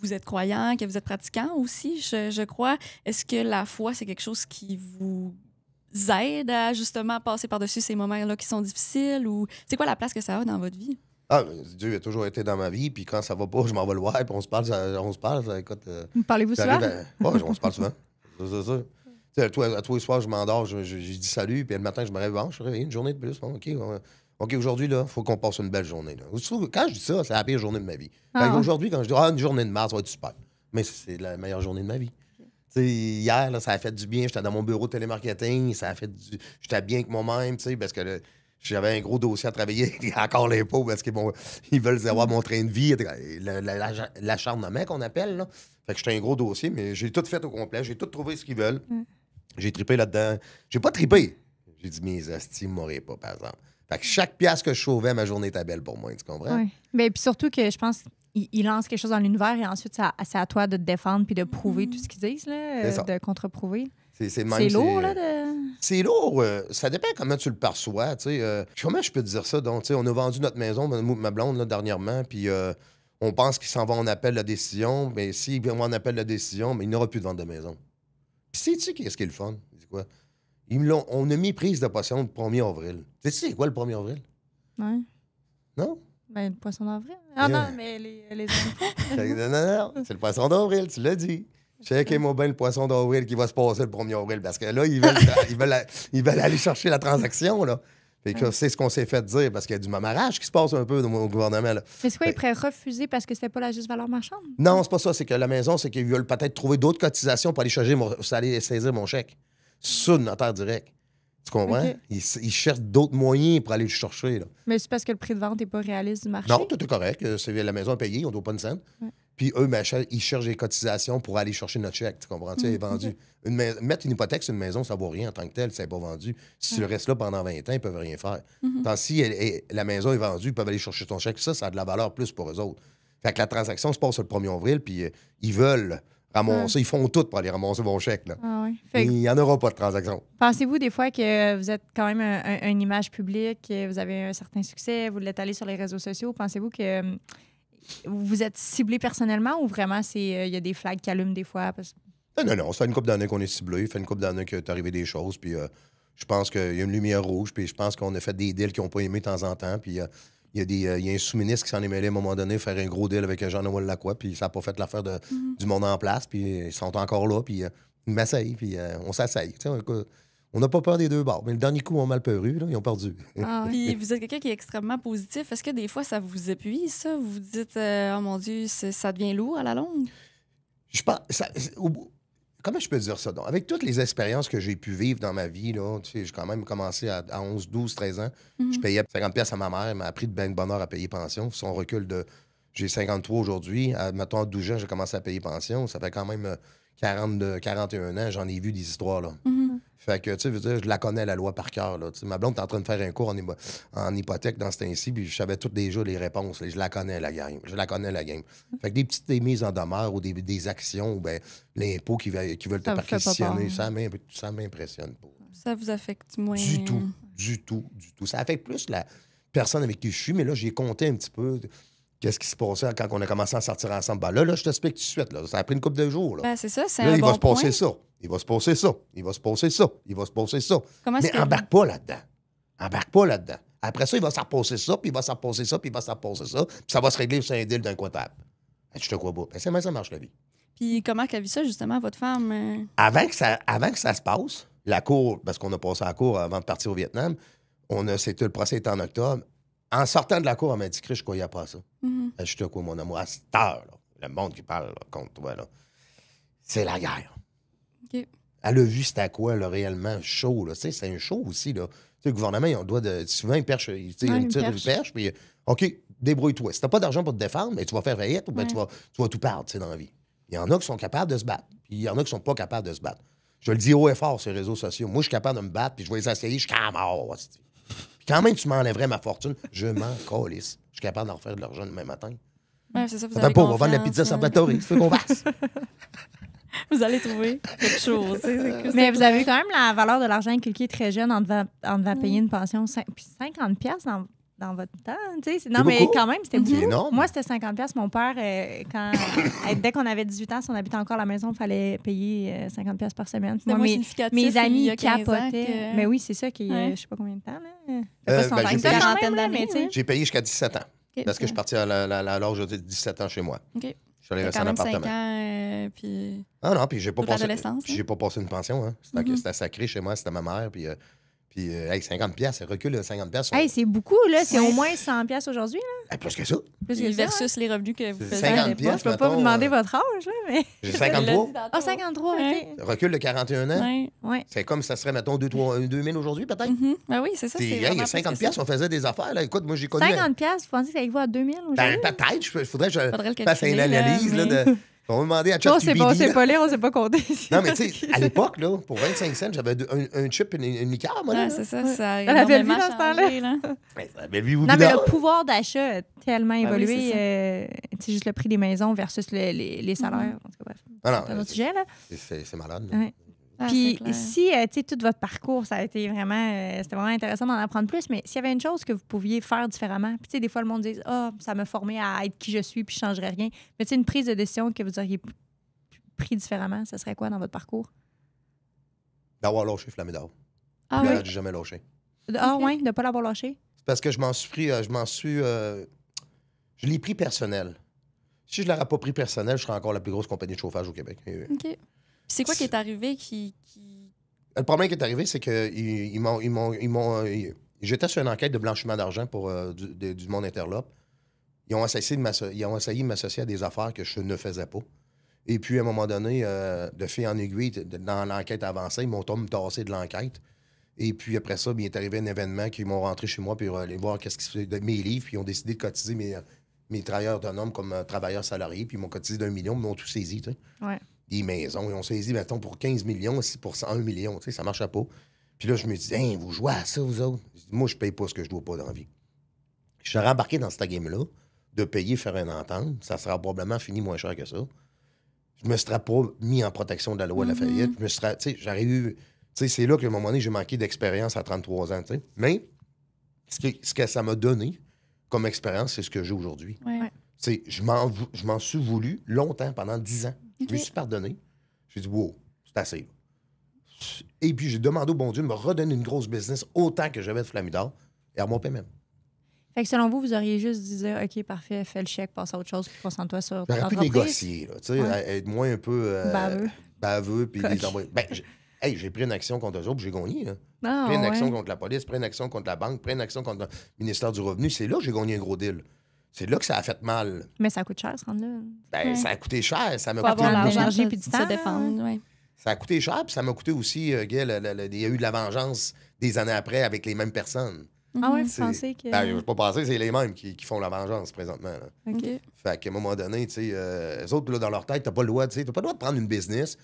vous êtes croyant, que vous êtes pratiquant aussi, je crois, est-ce que la foi, c'est quelque chose qui vous aide à justement passer par-dessus ces moments-là qui sont difficiles, ou c'est quoi la place que ça a dans votre vie? Ah, Dieu a toujours été dans ma vie, puis quand ça va pas, je m'en vais le voir, puis on se parle, écoute... Parlez-vous souvent? Oui, on se parle souvent. C'est ça. Tu sais, à tous les soirs, je m'endors, je dis salut, puis le matin, je me réveille, je suis réveillé une journée de plus. OK, aujourd'hui, il faut qu'on passe une belle journée. Là. Quand je dis ça, c'est la pire journée de ma vie. Aujourd'hui, quand je dis une journée de mars, ça va être super. Mais c'est la meilleure journée de ma vie. Okay. Hier, là, ça a fait du bien. J'étais dans mon bureau de télémarketing. J'étais bien avec moi-même, parce que j'avais un gros dossier à travailler. Il y a encore l'impôt parce qu'ils veulent avoir mon train de vie. L'acharnement qu'on appelle. Là. Fait que j'étais un gros dossier, mais j'ai tout fait au complet. J'ai tout trouvé ce qu'ils veulent. J'ai trippé là-dedans. J'ai pas trippé. J'ai dit, mes astis ne m'auraient pas, par exemple. Fait que chaque pièce que je sauvais, ma journée était belle pour moi, tu comprends? Oui. Mais puis surtout que je pense qu'il lance quelque chose dans l'univers et ensuite, c'est à toi de te défendre puis de prouver tout ce qu'ils disent, là, de contre-prouver. C'est lourd, là? C'est lourd. Ça dépend comment tu le perçois, tu sais. Comment je peux te dire ça? Donc, tu sais, on a vendu notre maison, ma blonde, là, dernièrement, puis on pense qu'il s'en va en appel la décision, mais s'il va en appel la décision, mais il n'aura plus de vente de maison. Puis sais-tu qu'est-ce qui est le fun? C'est quoi? On a mis prise de poisson le 1er avril. Tu sais, c'est quoi le 1er avril? Oui. Non? Ben, le poisson d'avril. Ah non, mais les non, c'est le poisson d'avril, tu l'as dit. Checkez-moi bien le poisson d'avril qui va se passer le 1er avril. Parce que là, ils veulent aller chercher la transaction, là. Fait que c'est ce qu'on s'est fait dire, parce qu'il y a du mamarrage qui se passe un peu au gouvernement, là. Mais c'est quoi, ils pourraient refuser parce que c'était pas la juste valeur marchande? Non, c'est pas ça. C'est que la maison, c'est qu'ils veulent peut-être trouver d'autres cotisations pour aller saisir mon chèque. Sur le notaire direct. Tu comprends? OK. Ils cherchent d'autres moyens pour aller le chercher, là. Mais c'est parce que le prix de vente n'est pas réaliste du marché? Non, tout est correct. La maison est payée, on ne doit pas une scène. Ouais. Puis eux, ils cherchent des cotisations pour aller chercher notre chèque. Tu comprends-tu? Elle est vendue. Mettre une hypothèque sur une maison, ça ne vaut rien en tant que tel, ça n'est pas vendu. Si tu le restes là pendant 20 ans, ils ne peuvent rien faire. Tant si la maison est vendue, ils peuvent aller chercher ton chèque. Ça a de la valeur plus pour eux autres. Fait que la transaction se passe le 1er avril, puis ils veulent ramasser. Ils font tout pour aller ramasser mon chèque, là. Ah ouais. Fait que Il n'y en aura pas de transaction. pensez-vous des fois que vous êtes quand même une image publique, que vous avez un certain succès, vous l'êtes allé sur les réseaux sociaux, pensez-vous que vous êtes ciblé personnellement ou vraiment il y a des flags qui allument des fois? Non, ça fait une couple d'années qu'on est ciblé. Ça fait une couple d'années qu'il est arrivé des choses. Puis je pense qu'il y a une lumière rouge. Puis je pense qu'on a fait des deals qu'ils n'ont pas aimé de temps en temps. Puis il y a un sous-ministre qui s'en est mêlé à un moment donné faire un gros deal avec Jean-Noël Lacroix. Puis ça n'a pas fait l'affaire du monde en place. Puis ils sont encore là. Puis ils m'asseyent. Puis on s'asseye. On n'a pas peur des deux bords. Mais le dernier coup, ils ont mal peuru. Là, ils ont perdu. Ah ouais. Puis vous êtes quelqu'un qui est extrêmement positif. Est-ce que des fois, ça vous épuise, ça? Vous vous dites, oh mon Dieu, ça devient lourd à la longue? Je pense. Comment je peux dire ça? Donc, avec toutes les expériences que j'ai pu vivre dans ma vie, là, j'ai quand même commencé à 11, 12, 13 ans. Je payais 50$ à ma mère. Elle m'a appris de bien de bonheur à payer pension. Son recul de. J'ai 53 aujourd'hui. Mettons, à 12 ans, j'ai commencé à payer pension. Ça fait quand même 41 ans. J'en ai vu des histoires, là. Fait que, tu sais, veux dire, je la connais, la loi, par cœur, là. Ma blonde est en train de faire un cours en hypothèque dans ce temps-ci, puis je savais toutes déjà les réponses. Là. Je la connais, la game. Fait que des petites mises en demeure ou des actions ou bien l'impôt qui veulent te Ça vous fait pas perquisitionner, peur. ça m'impressionne pas. Ça vous affecte moins? Du tout. Ça affecte plus la personne avec qui je suis, mais là, j'ai compté un petit peu qu'est-ce qui se passait quand on a commencé à sortir ensemble. Ben là, je t'explique tout de suite. Là. Ça a pris une couple de jours. Là, Ben, c'est ça, c'est là un il bon va se passer point. ça. Il va se passer ça. Il va se passer ça. Il va se passer ça. Comment est-ce Mais que... embarque pas là-dedans. Embarque pas là-dedans. Après ça, il va s'en repasser ça, puis il va s'en repasser ça, puis il va s'en repasser ça, puis ça va se régler sur un deal d'un comptable. Je te crois pas. Ben, c'est même ça marche la vie. Puis comment qu'elle vit ça, justement, votre femme? Avant que ça se passe, la cour, parce qu'on a passé à la cour avant de partir au Vietnam, le procès était en octobre. En sortant de la cour, elle m'a dit, Chris, je croyais pas à ça. Je te crois, mon amour, à cette heure, là, le monde qui parle là, contre toi, là, c'est la guerre. OK. Elle a vu c'était à quoi, là, réellement chaud. Là. C'est un show aussi. Là. Le gouvernement, il doit souvent, il perche, il tire une perche, puis OK, débrouille-toi. Si t'as pas d'argent pour te défendre, mais tu vas faire faillite ou bien tu vas tout perdre dans la vie. Il y en a qui sont capables de se battre, puis il y en a qui sont pas capables de se battre. Je le dis haut et fort sur les réseaux sociaux. Moi, je suis capable de me battre, puis je vais les essayer jusqu'à mort. Puis quand même, tu m'enlèverais ma fortune, je m'en calisse. Je suis capable d'en refaire de l'argent demain matin. Ouais, c'est ça, vous Attends avez pas, on va vendre la confiance, pizza sans Salvatore. Tu veux qu'on fasse? Vous allez trouver quelque chose. Mais vous avez quand même la valeur de l'argent inculqué très jeune en devant payer une pension. Puis 50$ dans votre temps. Non, mais beaucoup. quand même, c'était beaucoup. Énorme. Moi, c'était 50$. Mon père, dès qu'on avait 18 ans, si on habitait encore à la maison, il fallait payer 50$ par semaine. C'était moins significatif mes il y amis a 15 ans capotaient. que- Mais oui, c'est ça qui Ouais. je sais pas combien de temps. Là. Ben, Pas j'ai une payé- quarantaine d'années, d'années, mais tu sais. J'ai payé jusqu'à 17 ans. OK. Parce que je suis parti à l'âge de 17 ans chez moi. OK. Je suis allé T'as rester quand en même 5 appartement. ans, puis... Ah non, puis j'ai pas Toute passé. l'adolescence, Puis hein? j'ai pas passé une pension, hein. C'était sacré chez moi, c'était ma mère. Puis hey, 50$, ça recule à 50$. Hey, c'est beaucoup, là. C'est au moins 100$ aujourd'hui. Là. Hey, plus que ça. Plus que ça, versus les revenus que vous C'est faisiez. 50 à l'époque. piastres. Je peux pas vous mettons, demander votre âge, là, mais... J'ai Je l'ai 53. dit tantôt. Ah, 53, Ouais. OK. Recul de 41 ans. Ouais. Ouais. C'est comme ça serait, mettons, 2000 aujourd'hui, peut-être. Ben oui, c'est ça. Puis, C'est hey, vraiment il y a plus que 50$, ça. on faisait des affaires. Là. Écoute, moi, j'ai connu. 50$, vous pensez que ça équivaut à 2000 aujourd'hui? Ben, peut-être. Il faudrait que je Faudrait le fasse une calculer, là, analyse. mais- Là, on va demander à Oh, c'est ChatGPT. pas, là. pas lire, on sait pas compter. Non, mais tu sais, à l'époque, là, pour 25 cents, j'avais un chip et une liqueur, moi. Là. Ouais, c'est ça. Ça a Elle avait énormément vu dans ce temps-là. changé, là. Mais lui, Non, mais le pouvoir d'achat a tellement oui, évolué. c'est C'est juste le prix des maisons versus les salaires. En tout cas, bref, Ah c'est un non, autre sujet, là. c'est malade. Là. Ouais. Ah, Puis c'est clair. si, tu sais, tout votre parcours, ça a été vraiment... c'était vraiment intéressant d'en apprendre plus, mais s'il y avait une chose que vous pouviez faire différemment, puis tu sais, des fois, le monde dit « Ah, ça m'a formé à être qui je suis, puis je changerais rien. » Mais tu sais, une prise de décision que vous auriez pris différemment, ça serait quoi dans votre parcours? D'avoir lâché Flamidor. Ah Puis, oui? j'ai jamais lâché. Ah Ok. ouais, de ne pas l'avoir lâché? C'est parce que je l'ai pris personnel. Si je ne l'aurais pas pris personnel, je serais encore la plus grosse compagnie de chauffage au Québec. OK. Puis c'est quoi qui est arrivé qui... Le problème qui est arrivé, c'est que j'étais sur une enquête de blanchiment d'argent pour du monde interlope. Ils ont essayé de m'associer à des affaires que je ne faisais pas. Et puis, à un moment donné, de fil en aiguille, dans l'enquête avancée, ils m'ont tassé de l'enquête. Et puis, après ça, il est arrivé un événement qui m'ont rentré chez moi pour aller voir qu'est-ce qui se fait de mes livres. Puis, ils ont décidé de cotiser mes travailleurs autonomes comme travailleurs salariés. Puis, ils m'ont cotisé d'1 million, ils m'ont tout saisi, tu sais. Ouais. Des maisons. Ils ont saisi, mettons, pour 15 millions, aussi pour 1 million. Tu sais, ça ne marchait pas. Puis là, je me dis, hey, vous jouez à ça, vous autres? Je dis, moi, je paye pas ce que je dois pas dans la vie. Je serais embarqué dans cette game-là, de payer, faire une entente. Ça sera probablement fini moins cher que ça. Je me serais pas mis en protection de la loi de la faillite. Je me serais, tu sais, j'aurais eu... Tu sais, c'est là qu'à un moment donné, j'ai manqué d'expérience à 33 ans, tu sais. Mais ce que ça m'a donné comme expérience, c'est ce que j'ai aujourd'hui. Ouais. Je m'en suis voulu longtemps, pendant 10 ans. Je me suis pardonné. J'ai dit, wow, c'est assez. Et puis, j'ai demandé au bon Dieu de me redonner une grosse business autant que j'avais de Flamidor et à mon paie même. Fait que selon vous auriez juste dit dire, OK, parfait, fais le chèque, passe à autre chose, puis concentre-toi sur J'aurais pu l'entreprise. négocier, là, tu sais, être moins un peu baveux, puis les envoyer. Ben, j'ai pris une action contre eux autres, puis j'ai gagné. Là. Ah, Pris une action ouais. contre la police, pris une action contre la banque, pris une action contre le ministère du Revenu. C'est là que j'ai gagné un gros deal. C'est là que ça a fait mal. Mais ça coûte cher, ce rendre-là. Ben, ça a coûté cher. Ça m'a Faut coûté avoir de l'argent l'énergie de puis du se temps. défendre, ouais. Ça a coûté cher, puis ça m'a coûté aussi, Guy, il y a eu de la vengeance des années après avec les mêmes personnes. Ah ouais, vous C'est- pensez que... Ben, je ne pas penser, c'est les mêmes qui font la vengeance présentement. Là. OK. Fait qu'à un moment donné, tu sais, eux autres, là, dans leur tête, t'as pas le droit, tu sais, t'as pas le droit de prendre une business.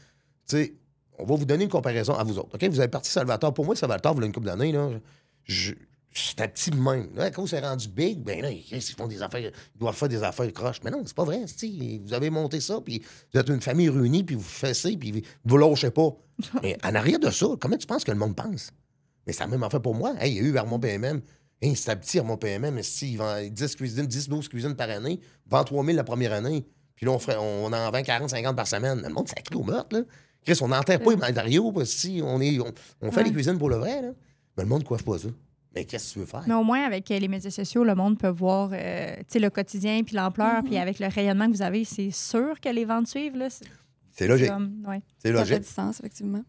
Tu sais, on va vous donner une comparaison à vous autres. OK? Vous avez parti Salvatore. Pour moi, Salvatore, vous avez une couple d'années, là. C'était petit de même. Là, quand c'est rendu big, ben là, ils font des affaires, ils doivent faire des affaires croches. Mais non, c'est pas vrai. Vous avez monté ça, puis vous êtes une famille réunie, puis vous fessez, puis vous lâchez pas. Mais en arrière de ça, comment tu penses que le monde pense? Mais c'est la même affaire pour moi. Hey, il y a eu vers mon PMM. Hey, c'était petit, mon PMM, mais si, il vend 10-12 cuisines par année, vend 3 000 la première année. Puis là, on en vend 40-50 par semaine. Le monde, ça crie au meurtre, là. Chris, on n'enterre pas les matériaux, parce que si on fait les cuisines pour le vrai, là. Mais le monde ne coiffe pas ça. Mais qu'est-ce que tu veux faire? Mais au moins, avec les médias sociaux, le monde peut voir tu sais, le quotidien puis l'ampleur. Puis avec le rayonnement que vous avez, c'est sûr que les ventes suivent. Là, C'est logique. ouais. C'est Ça fait logique. du sens, effectivement.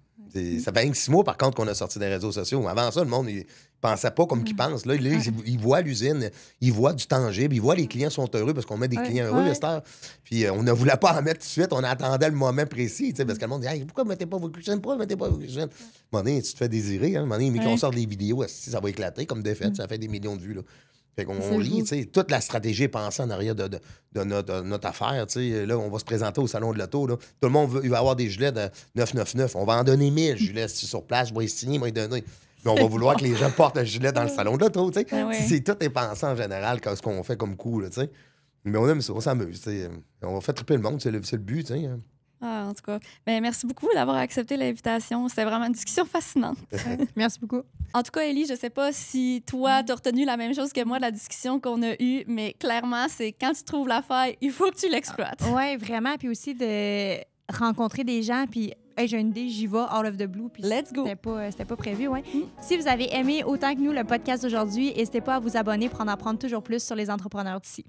Ça fait 6 mois, par contre, qu'on a sorti des réseaux sociaux. Avant ça, le monde, il pensait pas comme qu'il pense. Là, il voit l'usine, il voit du tangible, il voit les clients sont heureux parce qu'on met des clients heureux, Esther. Puis on ne voulait pas en mettre tout de suite, on attendait le moment précis, parce que le monde dit hey, pourquoi vous ne mettez pas vos cuisines? Pourquoi vous ne mettez pas vos cuisines? À un moment donné, tu te fais désirer. Hein? À un moment donné, mais qu'on sort des vidéos, ça va éclater comme défaite, ça fait des millions de vues. Là. Fait qu'on lit, tu sais, toute la stratégie est pensée en arrière de notre affaire. Tu sais. Là, on va se présenter au salon de l'auto. Là. Tout le monde il va avoir des gilets de 999. On va en donner 1000 gilets sur place. Je vais les signer, je vais les donner. Mais on va vouloir que les gens portent un gilet dans le salon de l'auto. Tu sais. Tout est pensé en général, ce qu'on fait comme coup. Là, tu sais. Mais on aime ça, on s'amuse. Tu sais. On va faire triper le monde, c'est le but. Tu sais. Ah, en tout cas, ben, merci beaucoup d'avoir accepté l'invitation. C'était vraiment une discussion fascinante. Merci beaucoup. En tout cas, Élie, je sais pas si toi, tu as retenu la même chose que moi de la discussion qu'on a eue, mais clairement, c'est quand tu trouves la faille, il faut que tu l'exploites. Oui, vraiment. Puis aussi de rencontrer des gens. Puis, hey, j'ai une idée, j'y vais out of the blue. Puis Let's go. C'était pas prévu, ouais. Si vous avez aimé autant que nous le podcast d'aujourd'hui, n'hésitez pas à vous abonner pour en apprendre toujours plus sur les entrepreneurs d'ici.